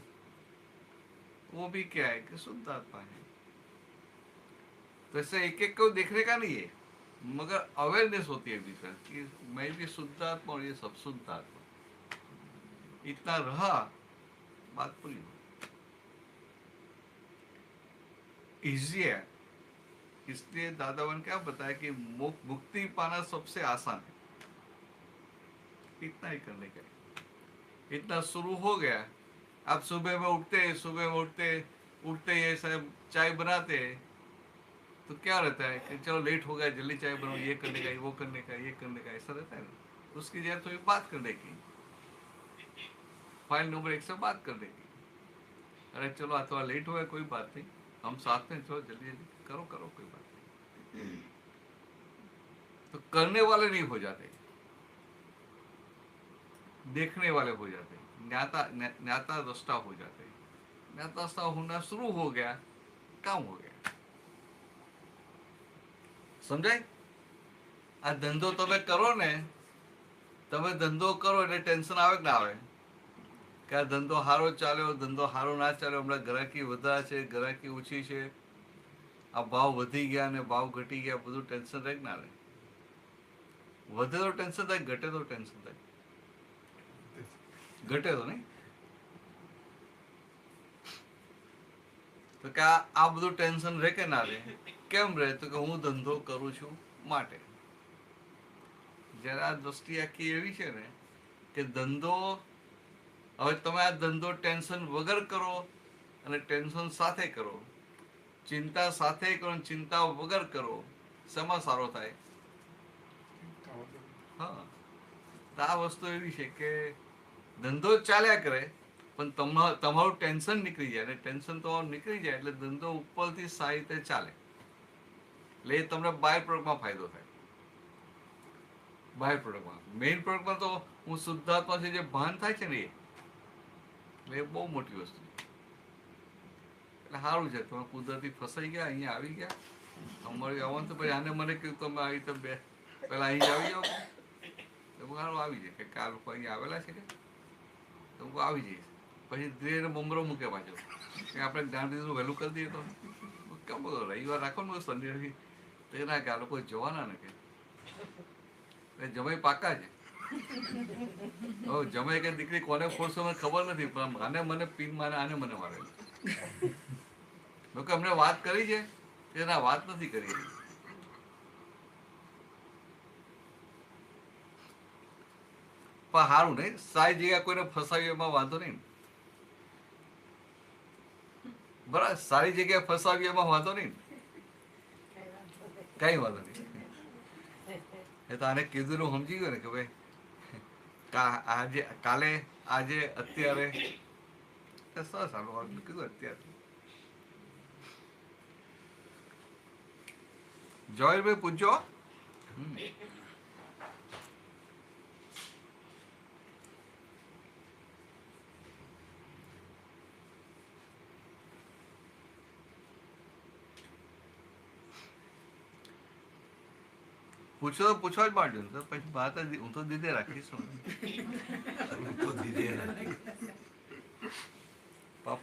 वो भी क्या है कि शुद्ध आत्मा है। तो ऐसे एक एक को देखने का नहीं है, मगर अवेयरनेस होती है भीतर कि मैं भी शुद्ध आत्मा और ये सब शुद्ध आत्मा, इतना रहा, बात पूरी हो। इजी है, इसलिए दादावन क्या बताया कि मुक्ति पाना सबसे आसान है। इतना ही करने का है, इतना शुरू हो गया। आप सुबह में उठते ये सब चाय बनाते हैं तो क्या रहता है कि चलो लेट हो गया, जल्दी चाय बनाओ, ये करने का, वो करने का, ये करने का, ऐसा रहता है ना। उसकी जगह थोड़ी बात करने की, फाइल नंबर 1 से बात करने की, अरे चलो अथवा लेट हो गया, कोई बात नहीं, हम साथ में, चलो जल्दी जल्दी करो कोई बात नहीं। तो करने वाले नहीं हो जाते, देखने वाले हो जाते, न्याता दृष्टा हो जाते। न्याता दृष्टा होना शुरू हो गया, काम हो गया। समझाय? आ धंधो તમે કરો ને, તમે ધંધો કરો એટલે ટેન્શન આવે કે ના આવે કે આ ધંધો સારો ચાલ્યો, ધંધો સારો ના ચાલ્યો, હમણાં ગ્રાહકી વધારે છે, ગ્રાહકી ઓછી છે, આ ભાવ વધી ગયા ને ભાવ ઘટી ગયા, બધું ટેન્શન રહે કે ના રહે? વધે તો ટેન્શન થાય, ઘટે તો ટેન્શન થાય, ઘટે તો નહીં। તો કે આ બધું ટેન્શન રહે કે ના રહે? કેમ રહે? તો કે હું ધંધો કરું છું માટે। જ્યારે આ દ્રષ્ટિ આખી એવી છે ને કે ધંધો, હવે તમે આ ધંધો ટેન્શન વગર કરો અને ટેન્શન સાથે કરો, ચિંતા સાથે કરો, ચિંતા વગર કરો, શેમાં સારો થાય? હા, તો આ વસ્તુ એવી છે કે ધંધો ચાલ્યા કરે પણ તમારું ટેન્શન નીકળી જાય, અને ટેન્શન તમારું નીકળી જાય એટલે ધંધો ઉપરથી સારી રીતે ચાલે, એટલે એ તમને બાય પ્રોડક્ટમાં ફાયદો થાય। બાય પ્રોડક્ટમાં, મેઇન પ્રોડક્ટમાં તો હું શુદ્ધાત્મા છે જે ભાન થાય છે ને, એ બહુ મોટી વસ્તુ છે। એટલે સારું છે, તમે કુદરતી ફસાઈ ગયા, અહીંયા આવી ગયા, અમારે આવવાનું તો પછી આને મને કહ્યું તમે આવી તો બે પેલા અહીં આવી જાઓ, તો સારું આવી જાય કે આ લોકો અહીંયા આવેલા છે કે તો હું આવી જઈશ, પછી ધીરે બમરો મૂકે પાછો કે આપણે જ્ઞાન દીધું વહેલું કરી દઈએ તો કેમ બધો રવિવાર રાખો ને શનિ તો ના કે આ લોકો જવાના ને કે જમાઈ પાકા છે। હવે જમાઈ કે દીકરી કોને ફોડશો મને ખબર નથી, પણ આને મને પીન મારે, આને મને મારે, લોકો અમને વાત કરી છે કે ના વાત નથી કરી, પણ સારું નહીં, સારી જગ્યા કોઈને ફસાવી એમાં વાંધો નહીં, બરાબર? સારી જગ્યાએ ફસાવી એમાં વાંધો નહીં, કઈ વાંધો નહીં। એ તો આને કીધું સમજી ગયો ને કે ભાઈ આજે કાલે આજે અત્યારે સારું કીધું અત્યારે। જોયલભાઈ પૂછજો। પૂછો તો પૂછવા જ માંડ્યું તો પછી વાત હું તો દીધે રાખીશ,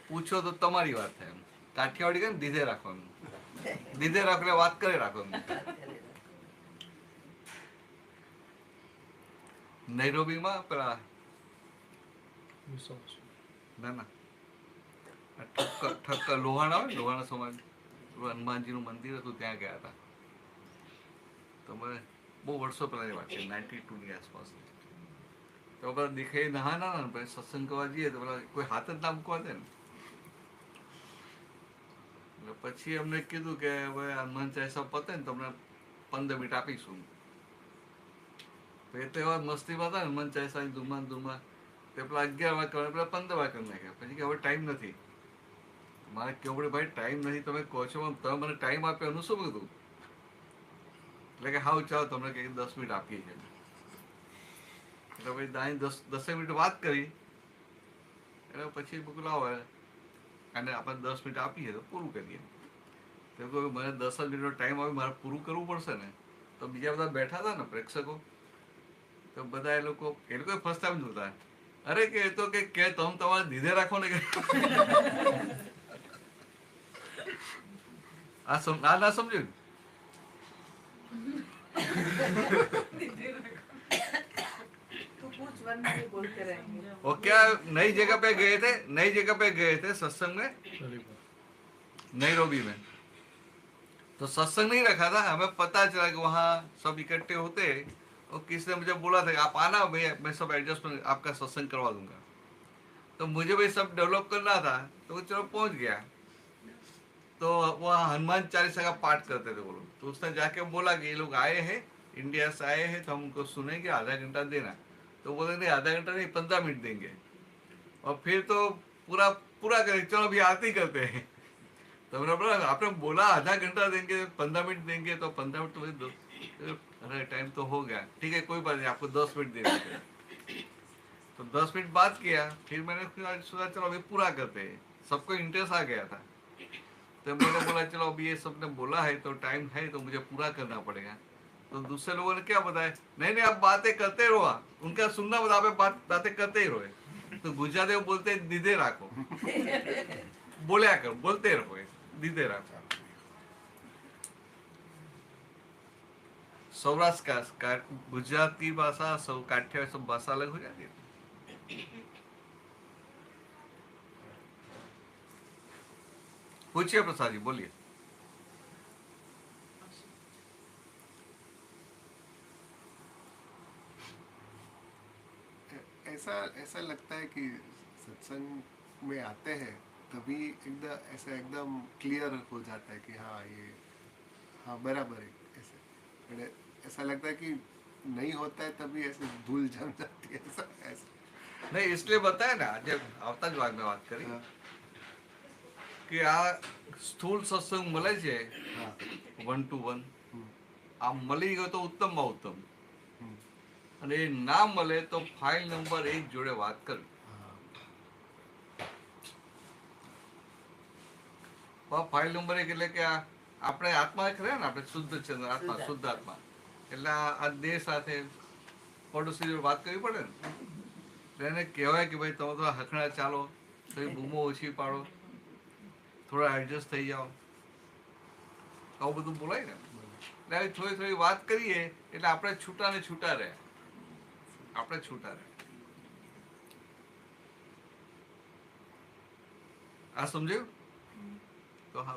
પૂછો તો તમારી વાત થાય, એમ કાઠિયાવાડી કે દીધે રાખવાનું, દીધે રાખો વાત કરે રાખો। નૈરોબીમાં પેલા ના ના ઠક્કર લોહાણા હોય, લોહાણા સમાજ હનુમાનજીનું મંદિર હતું, ત્યાં ગયા હતા। તમે બહુ વર્ષો પહેલાની વાત છે, 92 ની આસપાસ। તો બધા દેખાઈ ના ના ને પછી સત્સંગ કરવા જઈએ તો પેલા કોઈ હાથ જ ના મૂકવા દે ને, એટલે પછી અમને કીધું કે હવે હનુમાન ચાલીસા પતે ને તમને 15 મિનિટ આપીશું। એ તો એવા મસ્તીમાં હતા હનુમાન ચાલીસાની ધૂમમાં તે પેલા 11 વાર કરવા, પેલા 15 વાર કરી નાખ્યા, પછી કે હવે ટાઈમ નથી, મારે કેવું પડે ભાઈ ટાઈમ નહીં, તમે કહો છો તમે મને ટાઈમ આપ્યો એનું શું બધું? એટલે કે હાવ ચાલો તમને કંઈક 10 મિનિટ આપીએ છીએ. એટલે ભાઈ 10 મિનિટ વાત કરી એટલે પછી મોકલાવો અને આપણે 10 મિનિટ આપીએ તો પૂરું કરીએ. તો કોઈ મને 10 મિનિટનો ટાઈમ આવે, મારે પૂરું કરવું પડશે ને. તો બીજા બધા બેઠા હતા ને પ્રેક્ષકો, તો બધા એ લોકો ફર્સ્ટ ટાઈમ જોતા, અરે કે એ તો કે તમે તમારે દીધે રાખો ને કે આ ના સમજ્યું. तू पूछ वरना ये बोलते रहेंगे. और क्या नई जगह पे गए थे सत्संग में नैरोबी में. तो सत्संग नहीं रखा था, हमें पता चला कि वहाँ सब इकट्ठे होते और किसी ने मुझे बोला था कि आप आना, मैं सब एडजस्टमेंट आपका सत्संग करवा दूंगा. तो मुझे भी सब डेवलप करना था, तो चलो पहुंच गया. तो वहाँ हनुमान चालीसा का पाठ करते थे वो लोग. तो उसने जाके बोला कि ये लोग आए हैं, इंडिया से आए हैं, तो हम उनको सुनेंगे, आधा घंटा देना. तो बोले नहीं, आधा घंटा नहीं, 15 मिनट देंगे. और फिर तो पूरा करें, चलो अभी आरती करते हैं. तो मैंने बोला आपने बोला आधा घंटा देंगे, 15 मिनट देंगे, तो 15 मिनट तो अरे टाइम तो हो गया, ठीक है कोई बात नहीं, आपको 10 मिनट दे देंगे. तो 10 मिनट बात किया, फिर मैंने सोचा चलो अभी पूरा करते हैं. सबको इंटरेस्ट आ गया था. तो मैंने बोला चलो अभी ये सबने बोला है तो टाइम है तो मुझे पूरा करना पड़ेगा. तो दूसरे लोगों ने क्या बताया, नहीं आप बातें करते रहो, उनका सुनना बता, आप बातें करते ही रहो. तो गुजराती में बोलते दीदे राखो, बोल्या करो, बोलते रहो, दीदे राखो. सौराष्ट्र का गुजराती भाषा, काठियावाड़ी सब भाषा अलग हो जाती है. पूछिए प्रसाद जी, बोलिए. ऐसा लगता है कि सत्संग में आते हैं तभी एकदम क्लियर हो जाता है कि हाँ बराबर है. ऐसे ऐसा लगता है कि नहीं होता है तभी ऐसे भूल जम जाती है. ऐसा नहीं, इसलिए बताया ना, जब આવતા જ વાગમાં વાત કરી કે આ સ્થૂળ સત્સંગ મળે છે 1 to 1, આ મળી ગયો તો ઉત્તમમાં ઉત્તમ, અને એ ના મળે તો ફાઇલ નંબર 1 જોડે વાત કરવી. ફાઇલ નંબર 1 એટલે કે આપણે આત્મા ખરે ને, આપણે શુદ્ધ છે આત્મા, શુદ્ધ આત્મા, એટલે આ દેહ સાથે પડોશી જોડે વાત કરવી પડે ને. એને કહેવાય કે ભાઈ તમે તો હખણા ચાલો, થોડી બૂમો ઓછી પાડો, થોડા એડજસ્ટ થઈ જાઓ, આવું બધું બોલાય ને. એટલે થોડી વાત કરીએ એટલે આપણે છૂટા ને છૂટા રહે, આપણે છૂટા રહે. આ સમજાયું? તો હા,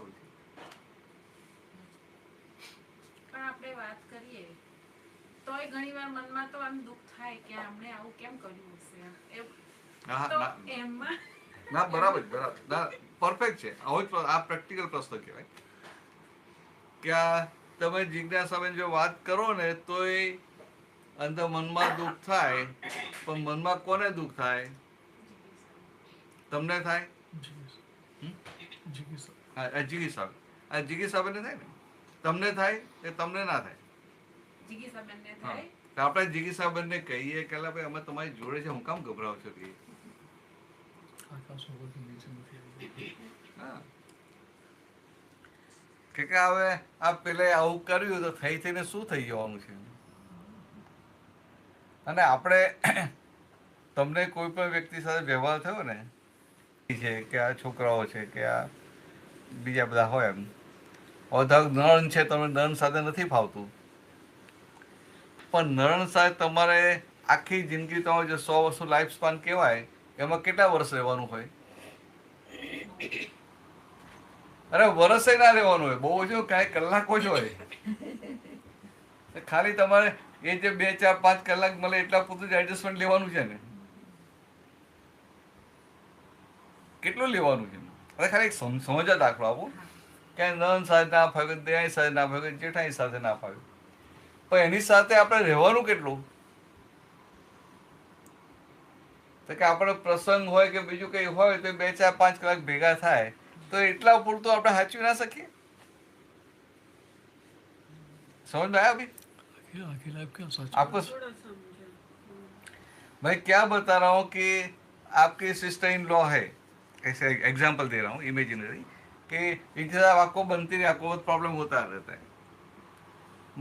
પણ આપણે વાત કરીએ તોય ઘણીવાર મનમાં તો આમ દુઃખ થાય કે આપણે આવું કેમ કર્યું હશે. ના બરાબર ના, પરફેક્ટ છે. આવો જ આ પ્રેક્ટિકલ પ્રશ્ન કહેવાય કે આ તમે જિજ્ઞાસાબેન જો વાત કરો ને તોય અંદર મનમાં દુઃખ થાય, પણ મનમાં કોને દુઃખ થાય? તમને થાય? જીગી સાહેબ ને થાય ને, તમને થાય કે તમને ના થાય? તો આપણે જીગી સાહેબ ને કહીએ કે ભાઈ અમે તમારી જોડે છે, હું કામ ગભરાવ છો કે હવે આ પેલે આવું કર્યું તો થઈને શું થઈ જવાનું છે. અને આપણે તમને કોઈ પણ વ્યક્તિ સાથે વ્યવહાર થયો ને છે કે આ છોકરાઓ છે કે આ બીજા બધા હોય, એમ નરણ છે, તમને નરણ સાથે નથી ફાવતું, પણ નરણ સાથે તમારે આખી જિંદગી તમારે જે 100 વર્ષનું લાઈફ સ્પાન કહેવાય એમાં કેટલા વર્ષ રહેવાનું હોય? અરે વર્ષે ના રહેવાનું હોય, બહુ ઓછું કાંઈ કલાકો જ હોય. ખાલી તમારે એ જે 2, 4, 5 કલાક મળે એટલા પૂરતું જ એડજસ્ટમેન્ટ લેવાનું છે ને. કેટલું લેવાનું છે? અરે ખાલી સમજ દાખલો આપું કે નન સાથે ના ફાવ્યું, દેહાઈ સાથે ના ફાવ્યું, જેઠાઈ સાથે ના ફાવ્યું, પણ એની સાથે આપણે રહેવાનું કેટલું? તો કે આપણે પ્રસંગ હોય કે બીજું કંઈ હોય તો 2, 4, 5 કલાક ભેગા થાય તો એટલા પૂરતું આપણે સાચવી ના શકીએ? समझ में आया अभी आखिर लाइफ क्या सच आपको? मैं क्या बता रहा हूँ कि आपकी सिस्टर इन लॉ है, ऐसे एग्जाम्पल दे रहा हूँ इमेजिनरी, कि इनके साथ आपको बनती नहीं, आपको बहुत प्रॉब्लम होता रहता है,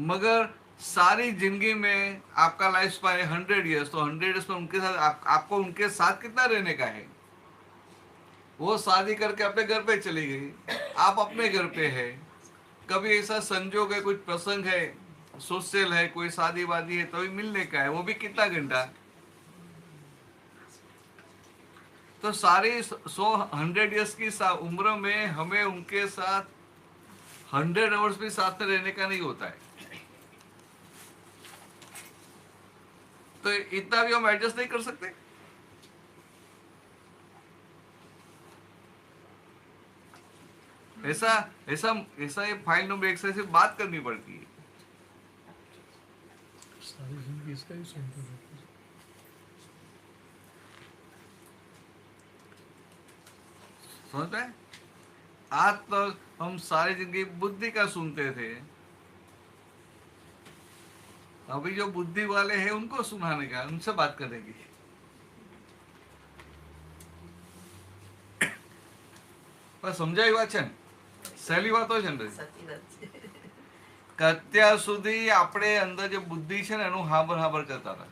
मगर सारी जिंदगी में आपका लाइफ स्पान है 100 ईयर्स, तो 100 ईयर्स में उनके साथ आपको उनके साथ कितना रहने का है? वो शादी करके अपने घर पे चली गई, आप अपने घर पे है, कभी ऐसा संजोग है, कुछ प्रसंग है, सोशल है, कोई शादी वादी है, तभी मिलने का है, वो भी कितना घंटा? तो सारी 100 ईयर्स की उम्र में हमें उनके साथ 100 आवर्स भी साथ में रहने का नहीं होता है, तो इतना भी हम एडजस्ट नहीं कर सकते? ऐसा ऐसा ऐसा ये फाइल नंबर 1 से बात करनी पड़ती है। सारी जिंदगी इसका ही सुनते रहते हैं। समझ में? आज तक हम सारी जिंदगी बुद्धि का सुनते थे, अभी जो बुद्धि वाले हैं उनको सुनाने का, उनसे बात करेंगे। पर समझाई बात है, સહેલી વાત હોય છે ને, સાચી વાત છે. કે અત્યાર સુધી આપણે અંદર જે બુદ્ધિ છે ને એનું હાંભર કરતા હતા,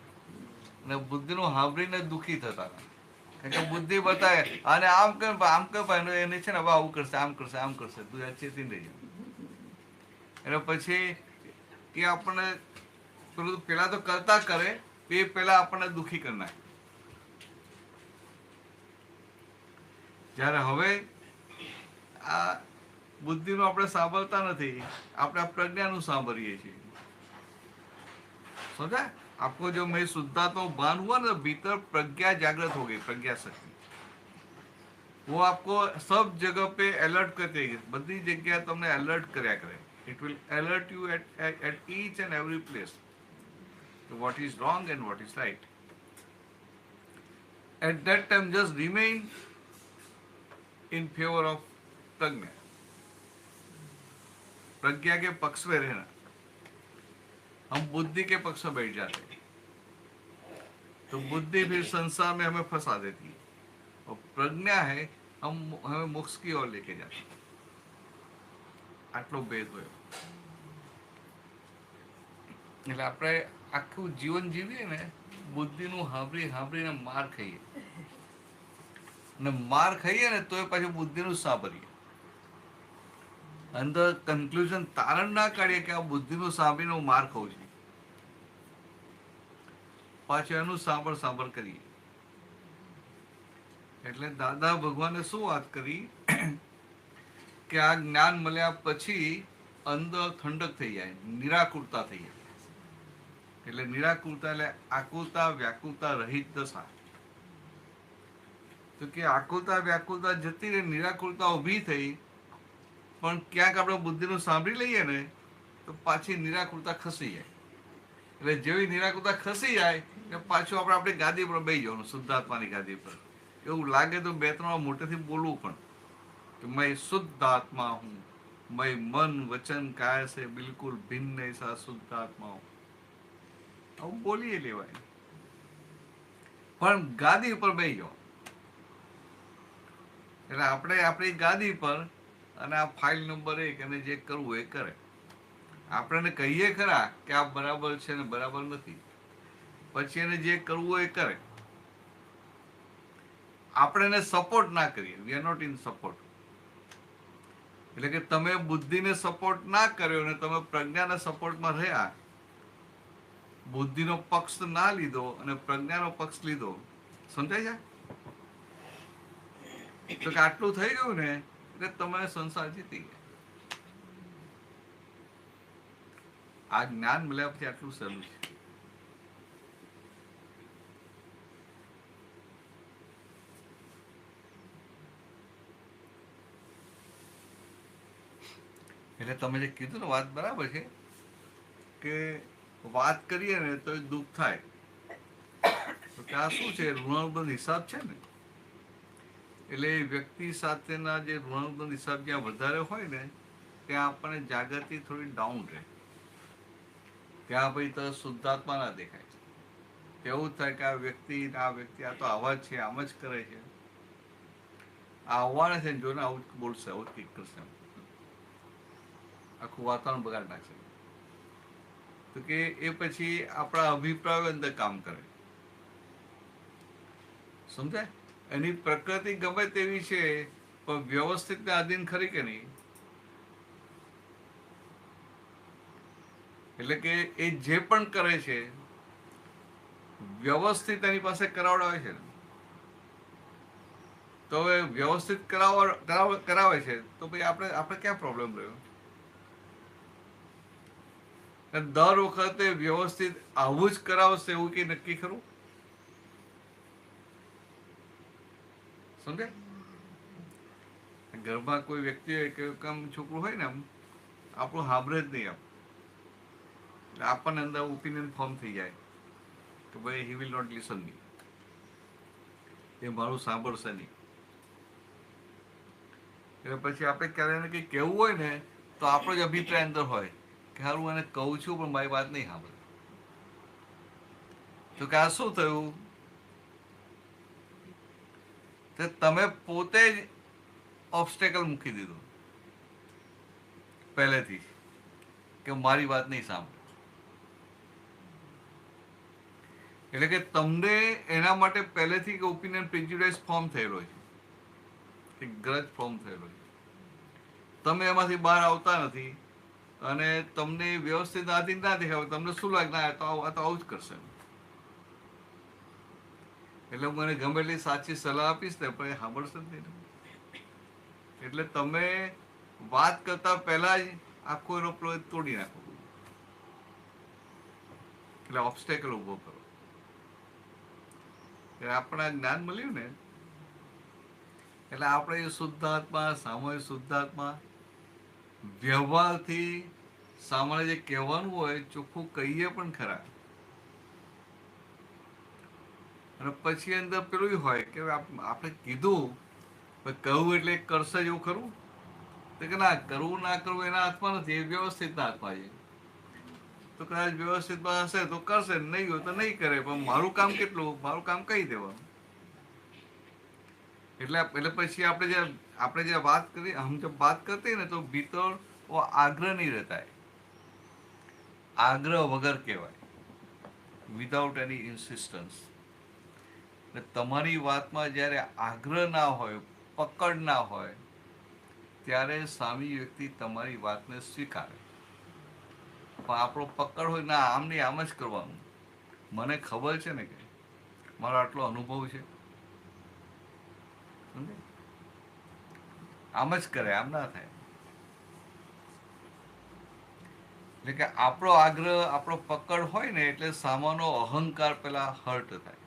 અને બુદ્ધિનું સાંભળીને દુઃખી થતા હતા, કારણ કે બુદ્ધિ બતાવે અને આમ કર એને છે ને હવે આવું કરશે, આમ કરશે, તું ચેતી રહી જાય. એટલે પછી એ આપણને પેલા તો કરતા કરે, એ પેલા આપણને દુઃખી કરી નાખે. જ્યારે હવે આ બુદ્ધિનું આપણે સાંભળતા નથી, આપણે આ પ્રજ્ઞાનું સાંભળીએ છીએ. समझा? आपको जो मेरी शुद्धता भान हुआ ना, भीतर प्रज्ञा जागृत हो गई, प्रज्ञा शक्ति, वो आपको सब जगह पे अलर्ट करती है, बड़ी जगह तुमने अलर्ट કર્યા કરે. It will alert you at each and every place to what is wrong and what is right. At that time just remain in favor of प्रज्ञा, प्रज्ञा के पक्ष में रहना. हम बुद्धि के पक्ष में बैठ जाते हैं तो बुद्धि फिर संसार में हमें फंसा देती है, और प्रज्ञा है हमें मोक्ष की ओर लेके जाती है. આટલો ભેદ હોય એટલે આપણે આખું જીવન જીવીએ ને બુદ્ધિનું સાંભળીને માર ખાઈએ, અને માર ખાઈએ ને તોય પાછું બુદ્ધિનું સાંભળીએ. અંદર કન્ક્લુઝન તારણ ના કાઢીએ કે આ બુદ્ધિનું સાંભળીને હું માર ખાઉં છું, પાછું એનું સાંભળ કરીએ. એટલે દાદા ભગવાને શું વાત કરી કે આ જ્ઞાન મળ્યા પછી અંદર ઠંડક થઈ જાય, નિરાકુરતા થઈ જાય. એટલે નિરાકુરતા એટલે આકુરતા વ્યાકુરતા રહિત દશા. તો કે આકુરતા વ્યાકુરતા જતી રહી, નિરાકુરતા ઊભી થઈ, પણ ક્યાંક આપણે બુદ્ધિનું સાંભળી લઈએ ને તો પાછી નિરાકુરતા ખસી જાય. એટલે જેવી નિરાકુરતા ખસી જાય કે પાછું આપણે આપણી ગાદી પર બેસી જવાનું, શુદ્ધાત્માની ગાદી પર. એવું લાગે તો 2-3 મોટેથી બોલવું પણ कि मैं शुद्ध आत्मा हूँ, मैं मन वचन काय से बिल्कुल भिन्न ऐसा शुद्ध आत्मा हूँ. अब बोलिए लेवाय, પણ ગાદી ઉપર બેસી જાઓ. એટલે આપણે આપણી ગાદી પર, અને આ ફાઇલ નંબર 1 અને જે કરવું એ કરે. આપણે કહીએ ખરા કે આ બરાબર છે ને બરાબર નથી, પછી એને જે કરવું એ કરે. આપણે એને સપોર્ટ ના કરીએ, we are not in support. એટલે કે તમે બુદ્ધિને સપોર્ટ ના કર્યો ને તમે પ્રજ્ઞાના સપોર્ટમાં રહ્યા, બુદ્ધિનો પક્ષ ના લીધો અને પ્રજ્ઞાનો પક્ષ લીધો. સમજાય છે? તો કે આટલું થઈ ગયું ને એટલે તમે સંસાર જીતી ગયા. આ જ્ઞાન મળ્યા પછી આટલું સહેલું છે. એટલે તમે જે કીધું ને વાત બરાબર છે, કે વાત કરીએ ને તો દુઃખ થાય. તો કે આ શું છે, ઋણાનુબંધ હિસાબ છે ને. એટલે એ વ્યક્તિ સાથેના જે ઋણાનુબંધ હિસાબ જ્યાં વધારે હોય ને ત્યાં આપણને જાગૃતિ થોડી ડાઉન રહે, ત્યાં ભાઈ તો શુદ્ધાત્મા ના દેખાય. એવું જ થાય કે આ વ્યક્તિ આ તો આવા જ છે, આમ જ કરે છે, આ આવવાના છે, જોને આવું જ બોલશે, આવું જ કંઈક કરશે, આખું વાતાવરણ બગાડી નાખશે. તો કે એ પછી આપણા અભિપ્રાયો અંદર કામ કરે, સમજાય? એની પ્રકૃતિ ગમે તેવી છે પણ વ્યવસ્થિત આધીન ખરી કે નહીં? એટલે કે એ જે પણ કરે છે વ્યવસ્થિત એની પાસે કરાવડાવે છે, તો હવે વ્યવસ્થિત કરાવે છે તો ભાઈ આપણે ક્યાં પ્રોબ્લેમ રહ્યો? દર વખતે વ્યવસ્થિત આવું જ કરાવશે એવું કઈ નક્કી ખરું? સમજે? ઘરમાં કોઈ વ્યક્તિ હોય કે કામ છોકરું હોય ને, આમ આપણું સાંભળે જ નહીં, આમ આપણને અંદર ઓપિનિયન ફોર્મ થઈ જાય કે ભાઈ હી વિલ નોટ લિસન મી, એ મારું સાંભળશે નહીં. એટલે પછી આપણે ક્યારે એને કંઈ કહેવું હોય ને તો આપણો જ અભિપ્રાય અંદર હોય કે હારું એને કહું છું પણ મારી વાત નહીં સાંભળે. તો કે આ શું થયું? તો તમે પોતે જ ઓબ્સ્ટેકલ મૂકી દીધું પહેલેથી કે મારી વાત નહીં સાંભળે. એટલે કે તમને એના માટે પહેલેથી ઓપિનિયન પ્રિજ્યુડાઇઝ ફોર્મ થયેલો છે, એક ગ્રજ ફોર્મ થયેલો છે. તમે એમાંથી બહાર આવતા નથી અને તમને વ્યવસ્થિત આધીન ના દેખાય, તમને શું લાગે ના તો આવું જ કરશે. એટલે હું મને ગમે એટલી સાચી સલાહ આપીશ ને પણ એ સાંભળશે જ નહીં. એટલે તમે વાત કરતા પહેલા જ આખો એનો પ્લોય તોડી નાખો, એટલે ઓબ્સ્ટેકલ ઉભો કરો. એટલે આપણા જ્ઞાન મળ્યું ને એટલે આપણે શુદ્ધાત્મા, સામાન્ય શુદ્ધાત્મા, વ્યવહારથી સામાન્ય જે કહેવાનું હોય ચોખ્ખું કહીએ પણ ખરા. અને પછી અંદર પેલું હોય કે આપણે કીધું કહું એટલે કરશે જ એવું ખરું? તો કે ના, કરવું ના કરવું એના હાથમાં નથી, એ વ્યવસ્થિતના હાથમાં છે. તો કદાચ વ્યવસ્થિતમાં હશે તો કરશે, નહીં હોય તો નહીં કરે, પણ મારું કામ કેટલું, મારું કામ કહી દેવાનું. એટલે પછી આપણે જે વાત કરી, હમ જબ बात करते हैं ना तो भीतर वो आग्रह नहीं रहता है, आग्रह वगैर કહેવાય, વિધાઉટ એની ઇન્સિસ્ટન્સ. તમારી વાતમાં જ્યારે આગ્રહ ના હોય, પકડ ના હોય, ત્યારે સામી વ્યક્તિ તમારી વાતને સ્વીકારે. પણ આપણો પકડ હોય ના, આમ નહીં, આમ જ કરવાનું, મને ખબર છે ને કે મારો આટલો અનુભવ છે, આમ જ કરે, આમ ના થાય. એટલે કે આપણો આગ્રહ, આપણો પકડ હોય ને એટલે સામાનો અહંકાર પેલા હર્ટ થાય.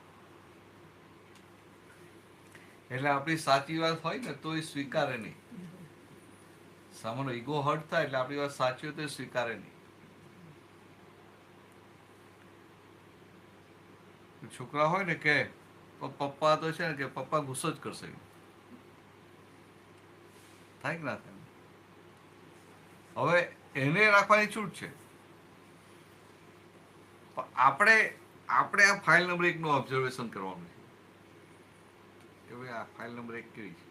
એટલે આપણી સાચી વાત હોય ને તો એ સ્વીકારે નહીં. સામાનો ઈગો હર્ટ થાય એટલે આપણી વાત સાચી હોય તો એ સ્વીકારે નહીં. છોકરા હોય ને કે પપ્પા તો છે ને કે પપ્પા ગુસ્સો જ કરશે, થાય કે ના થાય? હવે એને રાખવાની છૂટ છે. આપણે આ ફાઇલ નંબર 1 નું ઓબ્ઝર્વેશન કરવાનું છે કે ભાઈ આ ફાઇલ નંબર 1 કેવી છે.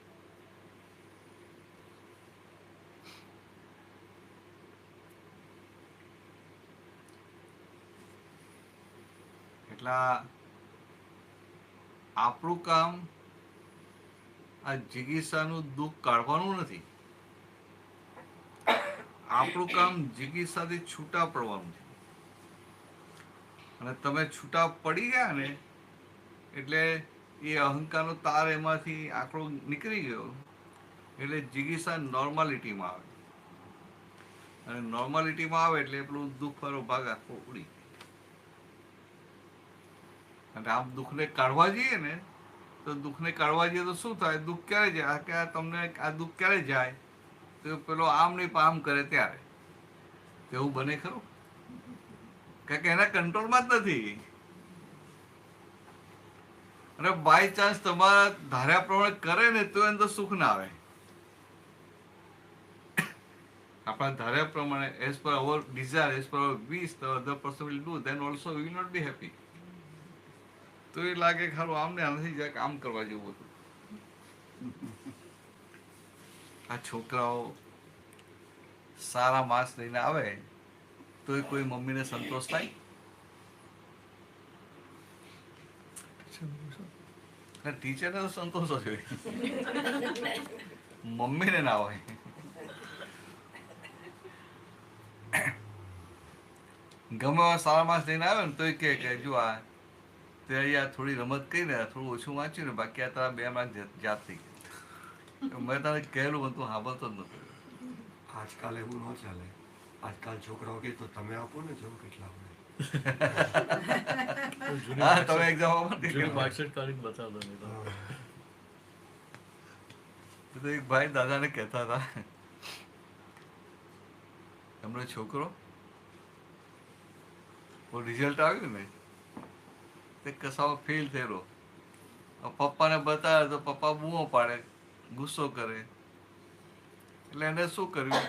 એટલા આપણું કામ આ જિગીસાનું દુઃખ કાઢવાનું નથી, આપણું કામ જિગીસાથી છૂટા પડવાનું છે. અને તમે છૂટા પડી ગયા ને એટલે એ અહંકારનો તાર એમાંથી આંકડો નીકળી ગયો એટલે જિગીસા નોર્માલિટીમાં આવે. અને નોર્માલિટીમાં આવે એટલે પેલું દુઃખવાળો ભાગ આખો ઉડી. અને આમ દુઃખને કાઢવા જઈએ ને તો દુઃખને કાઢવા જઈએ તો શું થાય? દુઃખ ક્યારે જાય કે તમને આ દુઃખ ક્યારે જાય તો પેલો આમ નહીં આમ કરે ત્યારે. એવું બને ખરું? કારણ કે એના કંટ્રોલમાં જ નથી. અને બાય ચાન્સ તમારા ધાર્યા પ્રમાણે કરે ને તો એને તો સુખ ના આવે. આપણા ધાર્યા પ્રમાણે as per our desire, as per our wish, the other person will do, then also we will not be happy. તો એ લાગે ખરું આમને આનાથી જરાક આમ કરવા જેવું હતું. આ છોકરાઓ સારા માર્ક્સ લઈને આવે તો એ કોઈ મમ્મીને સંતોષ થાય? ટીચરને તો સંતોષ જ હોય, મમ્મીને ના હોય. ગમે એવા સારા માર્ક્સ લઈને આવે ને તો એ કે જો આ તે અહીંયા થોડી રમત કરીને થોડું ઓછું વાંચ્યું ને બાકી આ તારા 2 માર્ક જાત થઈ ગયા. મેં તને કહેલું પણ તું સાંભળતો જ નથી. આજકાલ એવું ન ચાલે. આજકાલ છોકરાઓ કે તો તમે આપો ને જો કેટલા હોય. હા તમે એક્ઝામ જૂની માર્કશીટ કાઢીને બતાવતો નહીં તો. તો એક ભાઈ દાદાને કહેતા હતા એમનો છોકરો રિઝલ્ટ આવ્યું ને તે કસામાં ફેલ થયેલો. પપ્પાને બતાવે તો પપ્પા બૂમો પાડે, ગુસ્સો કરે. એટલે એને શું કર્યું,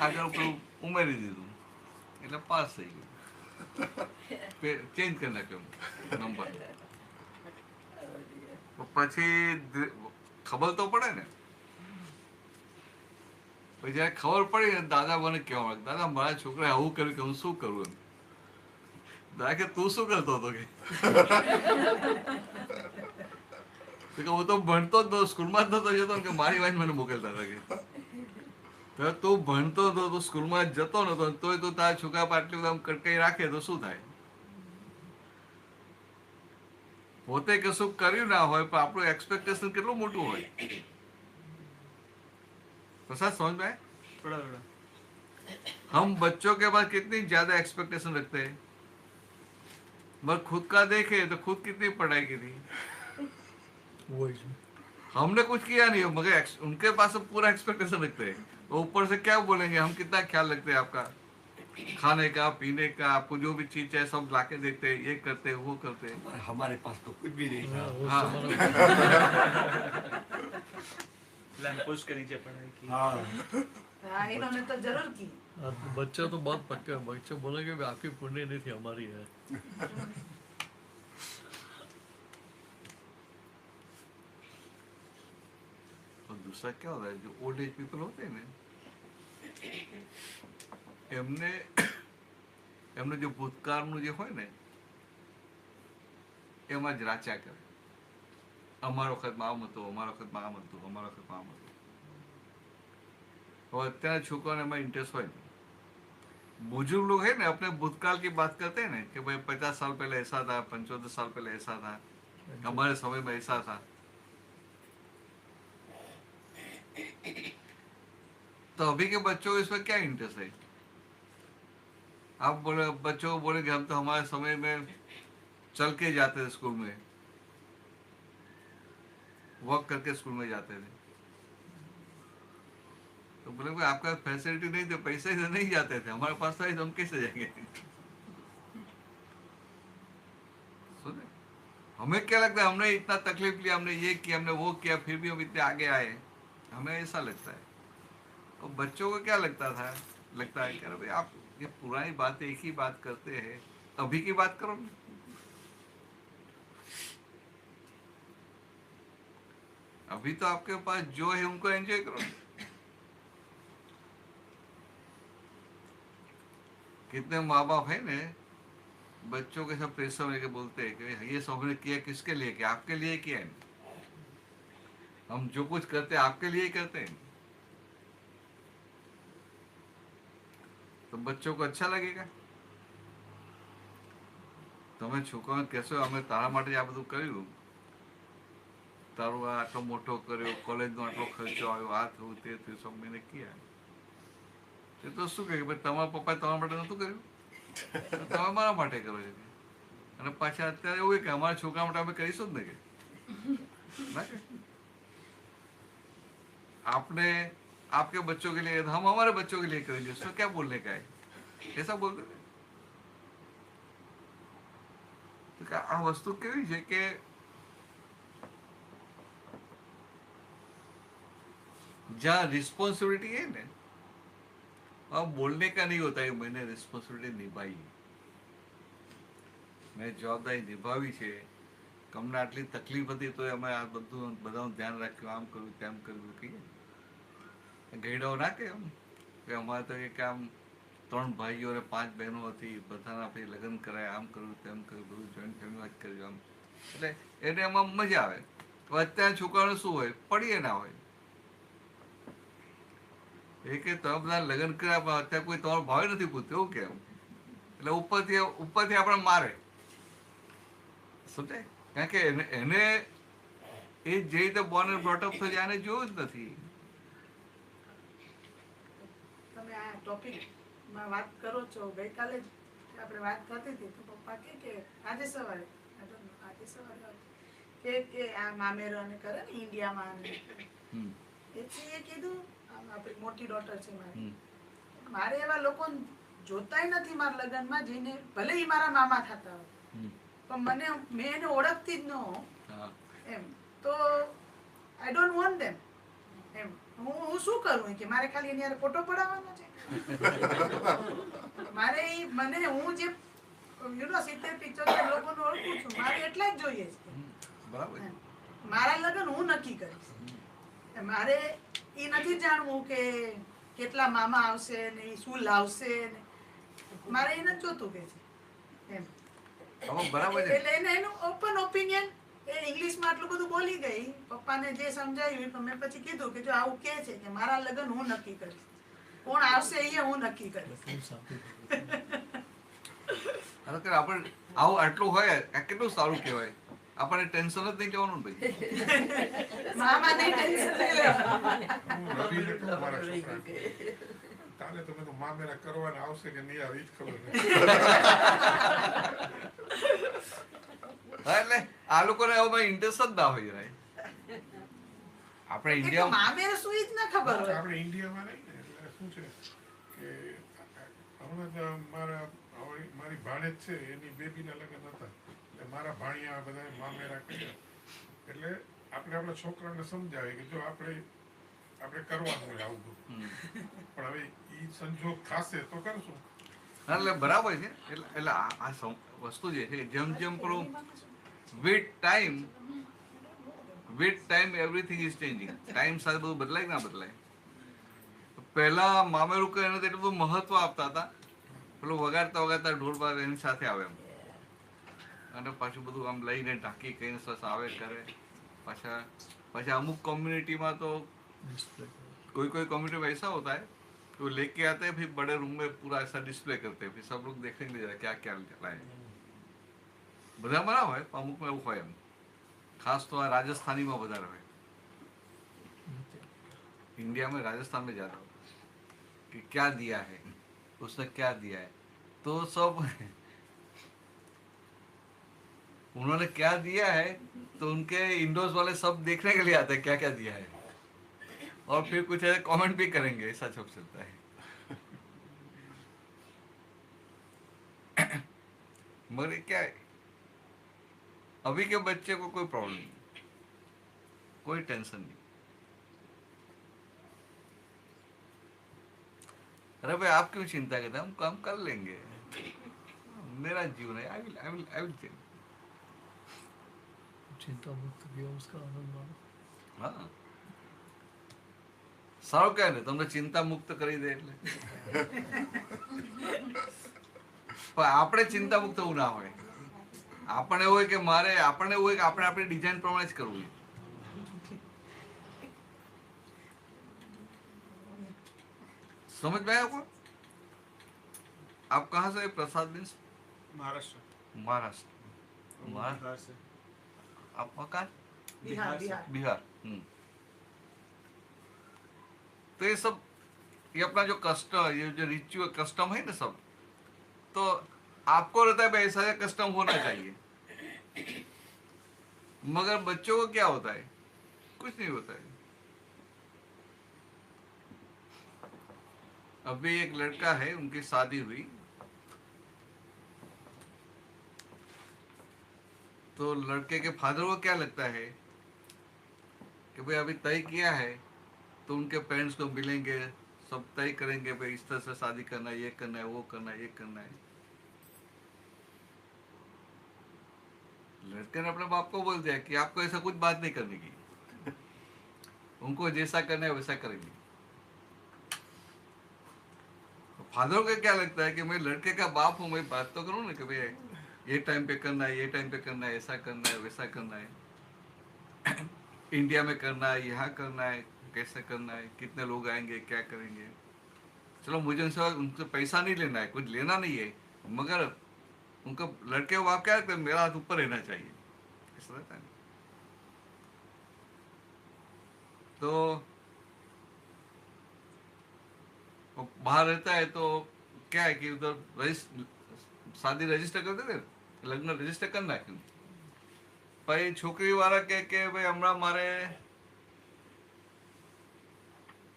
આગળ પેલું ઉમેરી દીધું એટલે પાસ થઈ ગયું. ચેન્જ કરી નાખ્યો નંબર. પછી ખબર તો પડે ને. પછી જયારે ખબર પડી ને દાદા મને કહેવા માંગે, દાદા મારા છોકરાએ આવું કર્યું કે હું શું કરું એમ. દાદા કે તું શું કરતો હતો કે હું તો ભણતો જ સ્કૂલમાં જ નતો જતો કે મારી વાઈફ મને મોકલતા હતા કે તું ભણતો હતો તું સ્કૂલમાં જતો નતો તોય તું તારા છોકરા પર આટલું આમ કટકાઈ રાખે તો શું થાય? પોતે કશું કર્યું ના હોય પણ આપણું એક્સપેક્ટેશન કેટલું મોટું હોય. प्रसाद समझ में आए? थोड़ा थोड़ा. हम बच्चों के पास कितनी ज्यादा एक्सपेक्टेशन रखते हैं, मगर खुद का देखे तो खुद कितनी पढ़ाई की थी. हमने कुछ किया नहीं मगर उनके पास सब पूरा एक्सपेक्टेशन रखते हैं. वो ऊपर से क्या बोलेंगे, हम कितना ख्याल रखते हैं आपका खाने का पीने का, आपको जो भी चीज है सब लाके देते हैं, ये करते हैं वो करते हैं. हमारे पास तो कुछ भी नहीं था. हाँ लैंपपोस्ट के नीचे पढ़ाई की. हाँ हाँ इन्होंने तो जरूर की. बच्चा तो बहुत पक्का है, बच्चे बोलेंगे भी आपकी पुण्य नहीं थी हमारी है. और दूसरा क्या होता है, जो ओल्ड एज पीपल होते हैं ना એમને એમને જો ભૂતકાળનું જે હોય ને એમાં જ રાચા કરે. અમારા વખતમાં આમ હતું, અમારા વખતમાં આમ હતું, અમારા વખતમાં આમ હતું. और અત્યારના છોકરાઓને એમાં इंटरेस्ट હોય नहीं. बुजुर्ग लोग है ना अपने भूतकाल की बात करते हैं ना कि भाई 50 साल पहले ऐसा था, 75 साल पहले ऐसा था, हमारे समय में ऐसा था. तो अभी के बच्चों को इसमें क्या इंटरेस्ट है? आप बोले बच्चों को बोले कि हम तो हमारे समय में चल के जाते थे स्कूल में, वॉक करके स्कूल में जाते थे. तो बोले भाई आपका फैसिलिटी नहीं थे, पैसे से नहीं जाते थे, हमारे पास था तो हम कैसे जाएंगे? सुने, हमें क्या लगता है हमने इतना तकलीफ लिया, हमने ये किया, हमने वो किया, फिर भी हम इतने आगे आए. हमें ऐसा लगता है. और बच्चों को क्या लगता है कि अरे भाई आप ये पुरानी बातें एक ही बात करते हैं, अभी की बात करो. अभी तो आपके पास जो है उनको एंजॉय करो. कितने माँ बाप है ना बच्चों के सब प्रेशर लेके बोलते हैं कि ये सब हमने किया किसके लिए किया? आपके लिए किया है. हम जो कुछ करते हैं आपके लिए ही करते हैं. तो बच्चों को अच्छा लगेगा. તમે છોકરાને કહેશો અમે તારા માટે આ બધું કર્યું, તારું આ આટલો મોટો કર્યો, કોલેજનો આટલો ખર્ચો આવ્યો, આ થયું તે થયું, સબ મેને કિયા. એ તો શું કહે કે ભાઈ તમારા પપ્પાએ તમારા માટે નહોતું કર્યું, તમે મારા માટે કરો છો. અને પાછા અત્યારે એવું કે અમારા છોકરા માટે અમે કરીશું જ ને કે ના કે आपने आपके बच्चों के लिए हम हमारे बच्चों के लिए करेंगे, उसमें क्या बोलने का है? ऐसा बोलते हैं. तो आ वस्तु केवी છે કે जहाँ रिस्पॉन्सिबिलिटी है ना, अब बोलने का नहीं होता है मैंने रिस्पॉन्सिबिलिटी निभाई, મેં જવાબદારી નિભાવી છે, કમને આટલી તકલીફ હતી તો અમે આ બધાનું ધ્યાન રાખ્યું, આમ કર્યું તેમ કર્યું કહીએ. ગઈડાઓ ના કે એમ કે અમારે તો એક આમ 3 ભાઈઓ અને 5 બહેનો હતી, બધાના આપણે લગ્ન કરાય, આમ કર્યું તેમ કર્યું, બધું જોઈન્ટ ફેમિલી જ કર્યું આમ, એટલે એને એમાં મજા આવે. તો અત્યારે છોકરાઓને શું હોય, પડીએ ના હોય એ કે તમે બધા લગ્ન કર્યા પણ અત્યારે કોઈ તમારો ભાવે નથી પૂછતું, એવું કેમ? એટલે ઉપરથી આપણે મારે, સમજાય? કારણ કે એને એ જે રીતે બોર્ન એન્ડ બ્રોટ અપ થયો છે આને જોયું જ નથી. તમે આ ટોપિકમાં વાત કરો છો, ગઈકાલે જ આપણે વાત થતી હતી તો પપ્પા કે આજે સવારે કે આ મામેરાને કરે ને ઇન્ડિયામાં, એટલે એ કીધું આપણી મોટી ડોટર છે મારી, મારે એવા લોકો જોતાય નથી મારા લગ્નમાં જઈને, ભલે ઈ મારા મામા થતા હોય પણ મેં એને ઓળખતી જ ન હોઉં એમ, તો આઈ ડોન્ટ વોન્ટ ધેમ એમ. હું શું કરું કે મારે ખાલી એની હારે ફોટો પડાવવાનો છે? મારે હું જે 70-75 લોકોને ઓળખું છું, મારે એટલા જ જોઈએ છે. મારા લગ્ન હું નક્કી કરીશ, મારે એ નથી જાણવું કે કેટલા મામા આવશે ને એ શું લાવશે ને, મારે એ નથી જોતું કે છે એમ. એટલે એનું ઓપન ઓપિનિયન, એ ઇંગ્લિશમાં આટલું બધું બોલી ગઈ, પપ્પાને જે સમજાયું તો મેં પછી કીધું કે જો આવું કે છે કે મારા લગ્ન હું નક્કી કરીશ, કોણ આવશે એ હું નક્કી કરીશ. આપણે આવું આટલું હોય આ કેટલું સારું કહેવાય, આપણને ટેન્શન જ નહીં જવાનું ભાઈ. મામાને ટેન્શન લઈ લેવાનું. તારે તમે તો મામેરા કરવાના આવશે કે નહીં આવે ઈ જ ખબર નથી. એટલે આ લોકોને હવે ઇન્ટરેસ્ટ જ ના હોય ભાઈ. આપણે ઇન્ડિયામાં મામેરા શું ઈ જ ના ખબર હોય. આપણે ઇન્ડિયામાં નહીં ને, એટલે શું છે કે હમણાં જ મારી ભાણેજ છે એની બેબીના લગ્ન હતા, એટલે મારા ભાણિયા બધા મામેરા કર્યા, એટલે આપણે આપણા છોકરાને સમજાવે કે જો આપણે કરવાનું હોય આવું બધું, પણ હવે ઈ સંજોગ થશે તો કરશું. એટલે બરાબર છે. એટલે આ વસ્તુ જે છે જેમ જેમ પેલું with time everything is changing. Time સાથે બધું બદલાય કે ના બદલાય? પહેલા મામેરું કે એને એટલું બધું મહત્વ આપતા હતા, પેલું વગાડતા ઢોલ બાર એની સાથે આવે એમ, અને પાછું બધું આમ લઈને ઢાંકી કહીને સરસ આવે કરે. પાછા અમુક कम्युनिटी तो कोई कम्युनिटी में ऐसा होता है तो लेके आते हैं, फिर बड़े रूम में पूरा ऐसा डिस्प्ले करते हैं, फिर सब लोग देखने लगे क्या क्या चला है. બધા બના હોય અમુક में એવું હોય એમ, खास तो राजस्थानी में વધારે હોય, इंडिया में राजस्थान में ज़्यादा होता है कि क्या दिया है उसने, क्या दिया है, तो सब उन्होंने क्या दिया है तो उनके इंडोर्स वाले सब देखने के लिए आते हैं क्या क्या दिया है, और फिर कुछ ऐसे कमेंट भी करेंगे, ऐसा सब चलता है. मगर क्या है, अभी के बच्चे को कोई प्रॉब्लम नहीं, कोई टेंशन नहीं. अरे भाई आप क्यों चिंता करते हैं, हम काम कर लेंगे, मेरा जीवन है, आई विल चिंता मुक्त भी उसका आनंद मानो. હા સારું કહે ને, તમને ચિંતા મુક્ત કરી દે એટલે. પણ આપણે ચિંતા મુક્ત એવું ના હોય, આપણને એવું હોય કે આપણને એવું હોય કે આપણે આપણી ડિઝાઇન પ્રમાણે જ કરવું છે. समझ में आया आपको? आप कहाँ से? प्रसाद मीन्स महाराष्ट्र. महाराष्ट्र से. आपका कहाँ? बिहार. तो ये सब ये अपना जो कस्टम, ये जो रिचुअल कस्टम है ना सब, तो आपको रहता है भाई ऐसा कस्टम होना चाहिए, मगर बच्चों को क्या होता है, कुछ नहीं होता है. अभी एक लड़का है, उनकी शादी हुई, तो लड़के के फादर को क्या लगता है कि भाई अभी तय किया है तो उनके पेरेंट्स को मिलेंगे, सब तय करेंगे भाई इस तरह से शादी करना है, ये करना है, वो करना है, ये करना है। लड़के ने अपने बाप को बोल दिया कि आपको ऐसा कुछ बात नहीं करने की, उनको जैसा करना है वैसा करेंगे। फादर को क्या लगता है कि मैं लड़के का बाप हूँ, मैं बात तो करूँ ना कि भाई ये टाइम पे करना है, ये टाइम पे करना है, ऐसा करना है, वैसा करना है, इंडिया में करना है, यहाँ करना है, कैसे करना है, कितने लोग आएंगे, क्या करेंगे। चलो मुझे उनसे पैसा नहीं लेना है, कुछ लेना नहीं है, मगर उनको लड़के को बाप क्या लगता है, मेरा हाथ ऊपर रहना चाहिए, ऐसा रहता है। तो वो बाहर रहता है तो क्या है कि उधर शादी रजिस्टर करते थे, लग्न रजिस्टर करना है क्यों भाई, छोकरी वाला के भाई हमारा मारे,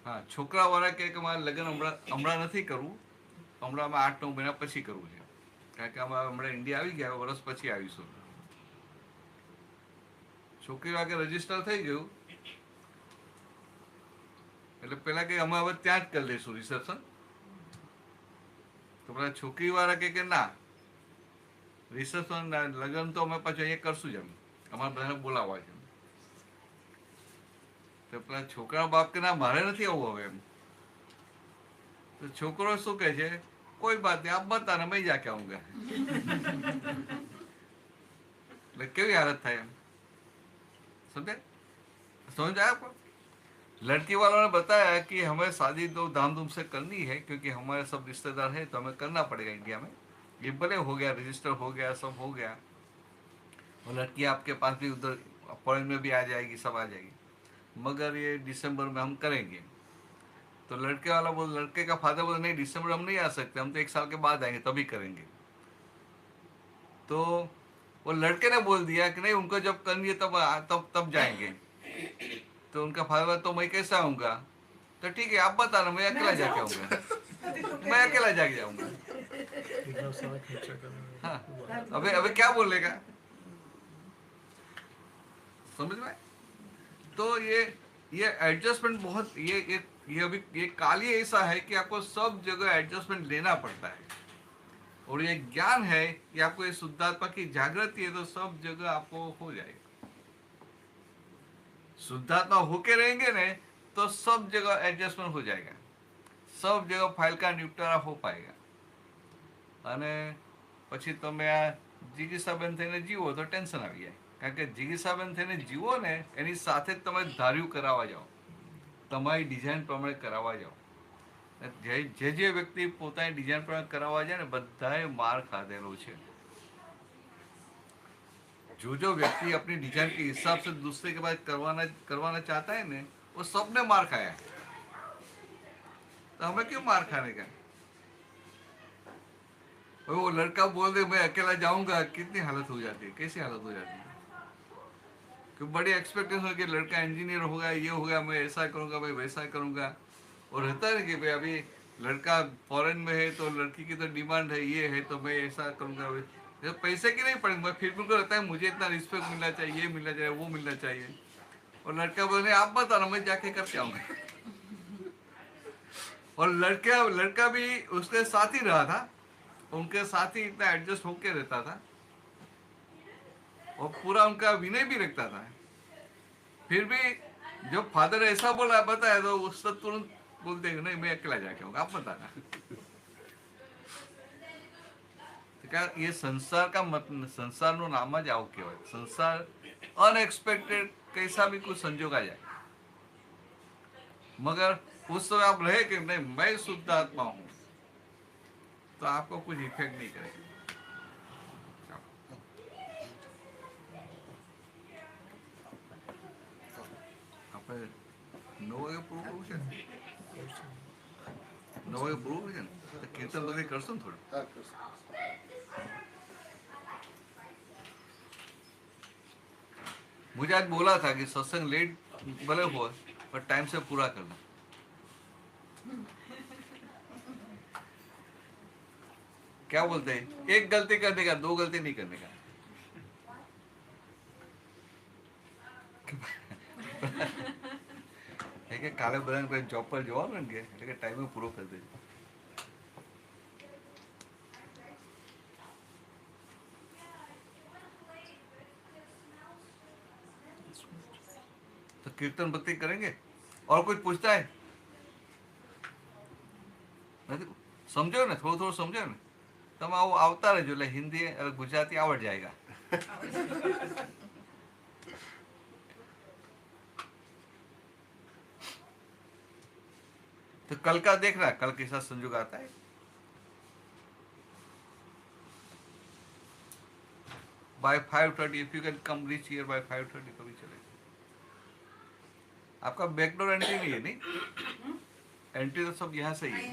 हाँ छोकरा वाला के मारे लग्न हमણાં નથી કરવું, હમણાં 8-9 મહિના પછી કરવું છે, કારણ કે હમણાં ઇન્ડિયા આવી ગયા, વર્ષ પછી આવીશું। છોકરી વાગે રજીસ્ટર થઈ ગયું એટલે પેલા કે અમે હવે ત્યાં જ કરી લઈશું રિસેપ્શન, તો પેલા છોકરી વાળા કે ના રિસેપ્શન લગ્ન તો અમે પાછું અહીંયા કરશું જ, અમે અમારા બધાને બોલાવવા છે। તો પેલા છોકરા બાપ કે ના મારે નથી આવવું હવે એમ, તો છોકરો શું કહે છે, કોઈ બાત નહીં આપ બતાને મેં જાકે આऊंगा। એટલે કેવી હાલત થાય એમ, समझे, समझ आया आपको? लड़की वालों ने बताया कि हमें शादी तो धामधूम से करनी है क्योंकि हमारे सब रिश्तेदार हैं, तो हमें करना पड़ेगा इंडिया में। ये भले हो गया, रजिस्टर हो गया, सब हो गया, और लड़की आपके पास भी उधर फॉरेन में भी आ जाएगी, सब आ जाएगी, मगर ये दिसंबर में हम करेंगे। तो लड़के वाला बोल, लड़के का फादर बोला नहीं दिसंबर हम नहीं आ सकते, हम तो 1 साल के बाद आएंगे तभी करेंगे। तो वो लड़के ने बोल दिया कि नहीं उनको जब करनी है तब जाएंगे। तो उनका फादर तो मैं कैसे आऊंगा, तो ठीक है आप बताना, मैं अकेला जाके आऊंगा, मैं अकेला जाके जाऊंगा। हाँ अबे क्या बोलेगा, समझ में? तो ये एडजस्टमेंट बहुत ये अभी ये काल ही ऐसा है कि आपको सब जगह एडजस्टमेंट लेना पड़ता है, और ये ज्ञान है कि आपको ये शुद्धात्मा की जागृति है तो सब जगह आपको हो जाएगा। शुद्धात्मा होके रहेंगे ने तो सब जगह एडजस्टमेंट हो जाएगा, सब जगह फाइल का निपटारा हो पाएगा। અને પછી તમે આ જિગીસાબેન થઈને જીવો તો ટેન્શન આવી જાય, કારણ કે જિગીસાબેન થઈને જીવો ને એની સાથે જ તમે ધાર્યું કરાવવા જાઓ, તમારી ડિઝાઇન પ્રમાણે કરાવવા જાઓ। જે વ્યક્તિ પોતાની ડિઝાઇન પ્રમાણે કરાવવા જાય ને બધાએ માર ખાધેલો છે। जो व्यक्ति अपनी डिजाइन के हिसाब से दूसरे के बाद करवाना चाहता है ना, वो सबने मार खाया, तो हमें क्यों मार खाने का? वो लड़का बोल दे मैं अकेला जाऊंगा, कितनी हालत हो जाती है, कैसी हालत हो जाती है कि बड़ी एक्सपेक्टेशन है कि लड़का इंजीनियर होगा, ये होगा, मैं ऐसा करूंगा, मैं वैसा करूंगा। और रहता है कि भाई अभी लड़का फॉरेन में है तो लड़की की तो डिमांड है, ये है तो मैं ऐसा करूंगा, तो पैसे की नहीं पड़ेंगे, मैं फिर भी उनको रहता है मुझे इतना रिस्पेक्ट मिलना चाहिए, ये मिलना चाहिए, वो मिलना चाहिए। और लड़का बोले आप बताना मैं जाके करके आऊंगा। और लड़का भी उसके साथ ही रहा था, उनके साथ ही इतना एडजस्ट होके रहता था, और पूरा उनका विनय भी रखता था। फिर भी जब फादर ऐसा बोला बताया तो उससे तुरंत बोलते नहीं मैं अकेला जाके आऊंगा, आप बताना। क्या ये संसार का मतलब, संसार नो नाम ज आव कहेवाय, संसार अनएक्सपेक्टेड कैसा भी कुछ संजोग आ जाए, मगर उस समय आप रहे कि नहीं मैं शुद्ध आत्मा हूं, तो आपको कुछ इफेक्ट नहीं करेगा। આપણે 9 વાગે પૂરું કરવું છે ને, 9 વાગે પૂરું છે ને, તો કીર્તન બધી કરશો ને થોડું। मुझे आज बोला था कि सत्संग लेट भले हो पर टाइम से पूरा करना। क्या बोलते हैं, एक गलती करने का, 2 गलती नहीं करने का। કે કાલે બધાને જોબ પર જવાનું ને કે એટલે કે ટાઈમે પૂરો કરી દેજો. तो कीर्तन भक्ति करेंगे और कुछ पूछता है नहीं? समझो ने થોડું થોડું સમજો ને તમે આવું આવતા રહેજો એટલે હિન્દી અને ગુજરાતી આવડ જાયગા. तो कल का देख रहा है, कल के साथ संजोग आता है. By 5:30 if you can come reach here by 5:30 कभी चले. आपका बैकडोर एंट्री नहीं है नहीं? एंट्री तो सब यहाँ से ही है.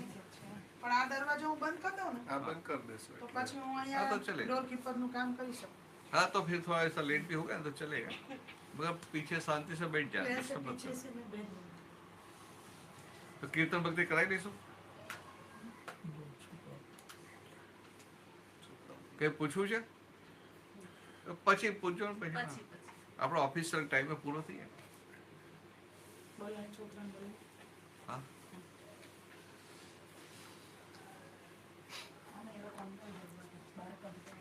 પણ આ દરવાજો હું બંધ કરી દઉં ને આ બંધ કરી દેશો તો પછી હું હા, તો અહીંયા ચલે. ડોર કીપર નું કામ કરી શકું. हाँ तो फिर थोड़ा ऐसा लेट भी होगा तो चलेगा, मगर पीछे शांति से बैठ जाए. ऐसे पीछे से मैं बैठ जाऊँ. तो कीर्तन भक्ति कराई दईશું. કઈ પૂછવું છે તો પછી પૂછજો ને પછી. પછી આપણો ઓફિશિયલ ટાઈમે પૂરો થઈ જાય. બોલાય છોકરાને બોલાય. હા આને એ લોકો અંકલ બોલવા બહાર કાઢી.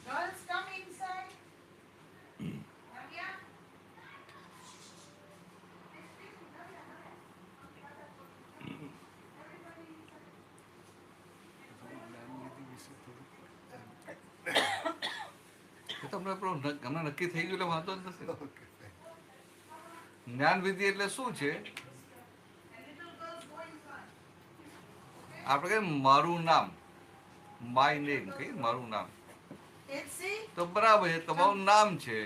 Girls, come inside. Navya? જ્ઞાનવિધિ વિશે થોડુંક એ તો હમણાં નક્કી થઈ ગયું એટલે વાંધો જ નથી. ઓકે જ્ઞાન વિધિ એટલે શું છે? આપણે કહીએ મારું નામ, માય નેમ કહીએ મારું નામ, Etsy? તો બરાબર છે તમારું નામ છે.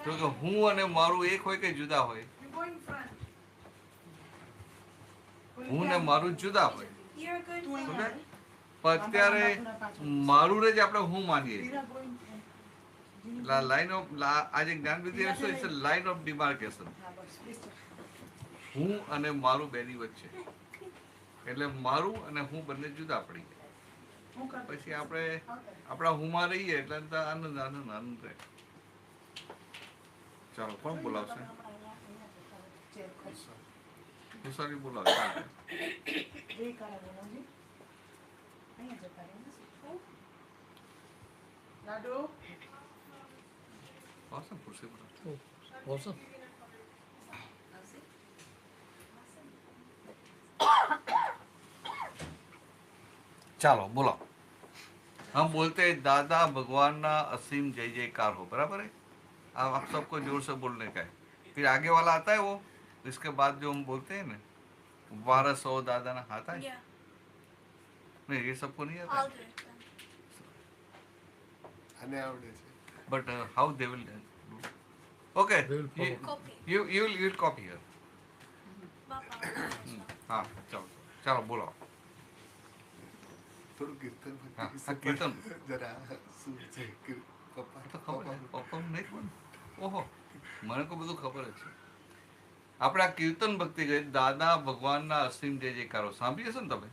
તો કે હું અને મારું એક હોય કે જુદા હોય? You go in front. હું ને મારું જુદા હોય. You're a good તું boy. સમજાય? પણ અત્યારે મારું જ આપણે હું માનીએ. Mira, go in front. Line of આ જે જ્ઞાન વિધિ છે લાઈન ઓફ ડિમાર્કેશન. હા, બસ, please. હું અને મારું બેની વચ્ચે, એટલે મારું અને હું બંને જુદા પડી ગયા. હું કર. પછી આપણે આપણા હુંમાં રહીએ એટલે અંદર આનંદ આનંદ આનંદ રહે. ચાલો કોણ બોલાવશે? ચેર ખોલ. મુસારી બોલાવશે. ચાલો. બે કાળા બોલાવજે. અહીંયા જતા રહે ને. લાડુ. આવશે ને ખુરશી પર. Awesome. ચાલો બોલો. हम बोलते हैं दादा भगवान ना असीम जय जयकार हो, बराबर है? आप सबको जोर से बोलने का है. फिर आगे वाला आता है वो, इसके बाद जो हम बोलते हैं ना 1200 दादा ना आता है. Yeah, नहीं ये सबको नहीं आता. I'll do it then. આને આવડે છે. But how they will do? Okay. They will follow. Copy. You will copy here. Baba. हाँ चलो चलो बोलो. થોડું કીર્તન ભક્તિ હા, વિશે હા, કીર્તન. પણ જરા શું છે કે પપ્પા તો ખબર છે પપ્પા નહીં ખબર. ઓહો મને તો બધું ખબર જ છે. આપણે આ કીર્તન ભક્તિ ગઈ દાદા ભગવાનના અસીમ જય જયકારો સાંભળી હશે ને તમે?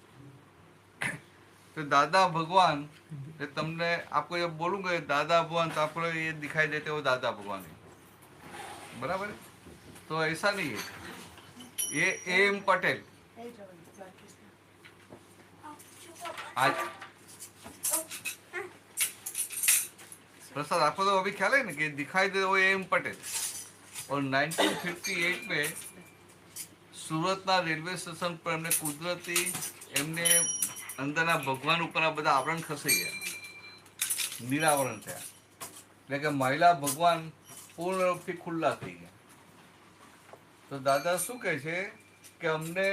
तो दादा भगवान ये तुमने आपको जब बोलूंगा दादा भगवान तो आपको ये दिखाई देते हो दादा भगवान है, बराबर है? तो ऐसा नहीं है. ये एम पटेल એ જવાનું. બાકી. आज प्रसाद आपको तो अभी ख्याल है ना कि दिखाई दे वो एम पटेल. और 1958 में સુરતના રેલવે સ્ટેશન પર એમને કુદરતી એમને અંદરના ભગવાન ઉપરના બધા આવરણ ખસી ગયા, નિરાવરણ થયા. એટલે કે મહિલા ભગવાન પૂર્ણ રૂપથી ખુલ્લા થઈ ગયા. તો દાદા શું કહે છે કે અમને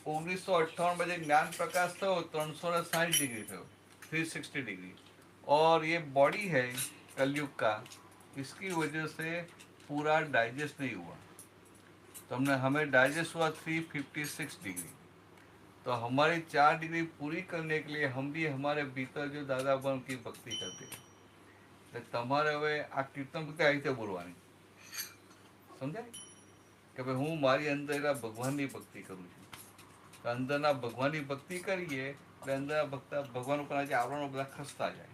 1958 में ज्ञान प्रकाश थो 360 डिग्री थो, 360 डिग्री. और ये बॉडी है कलयुग का, इसकी वजह से पूरा डाइजेस्ट नहीं हुआ. तो हमने हमें डाइजेस्ट हुआ 356 डिग्री. तो हमारी 4 डिग्री पूरी करने के लिए हम भी हमारे भीतर जो दादा भगवान की भक्ति करते हैं. तो તમારે હવે આ કીર્તન ભક્તિ આ રીતે બોલવાની, સમજાય કે ભાઈ હું મારી અંદરના ભગવાનની ભક્તિ કરું છું. તો અંદરના ભગવાનની ભક્તિ કરીએ એટલે અંદરના ભગવાન ઉપર જે આવરણો બધા ખસતા જાય.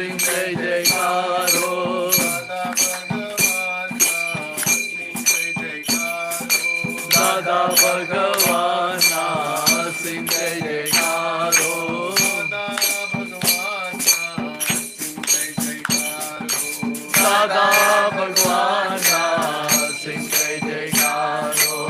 સિંહ જય જયકારો દાદા ભગવાનના સિંહ જય જયકારો દાદા ભગવાનના સિંહ જય જયકારો દાદા ભગવાનના સિંહ જય જયકારો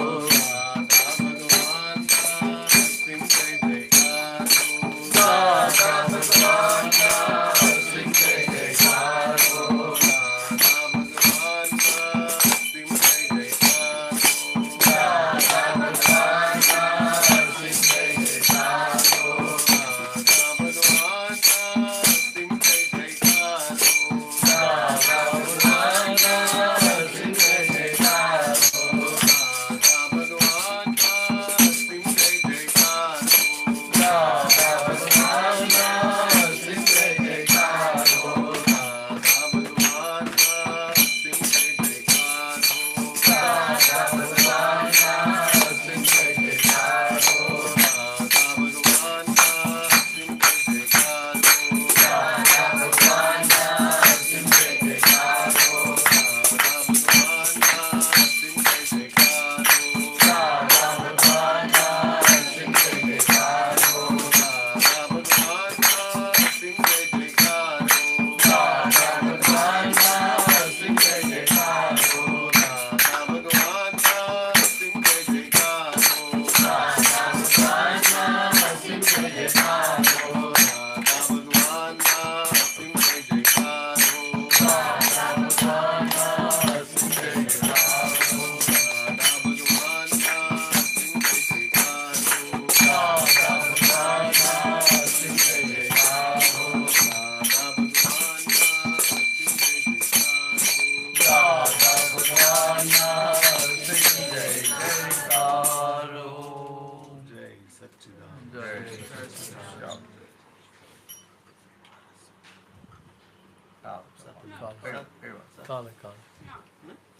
કાલે કાલે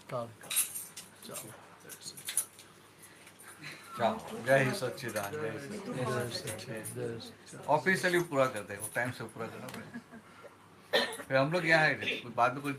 કાલે ચાલો ચાલો જય सच्चिदानंद जय सच्चिदानंद ऑफिशियली पूरा करते हैं टाइम से पूरा करना पड़ेगा फिर हम लोग यहाँ आए थे बाद में कोई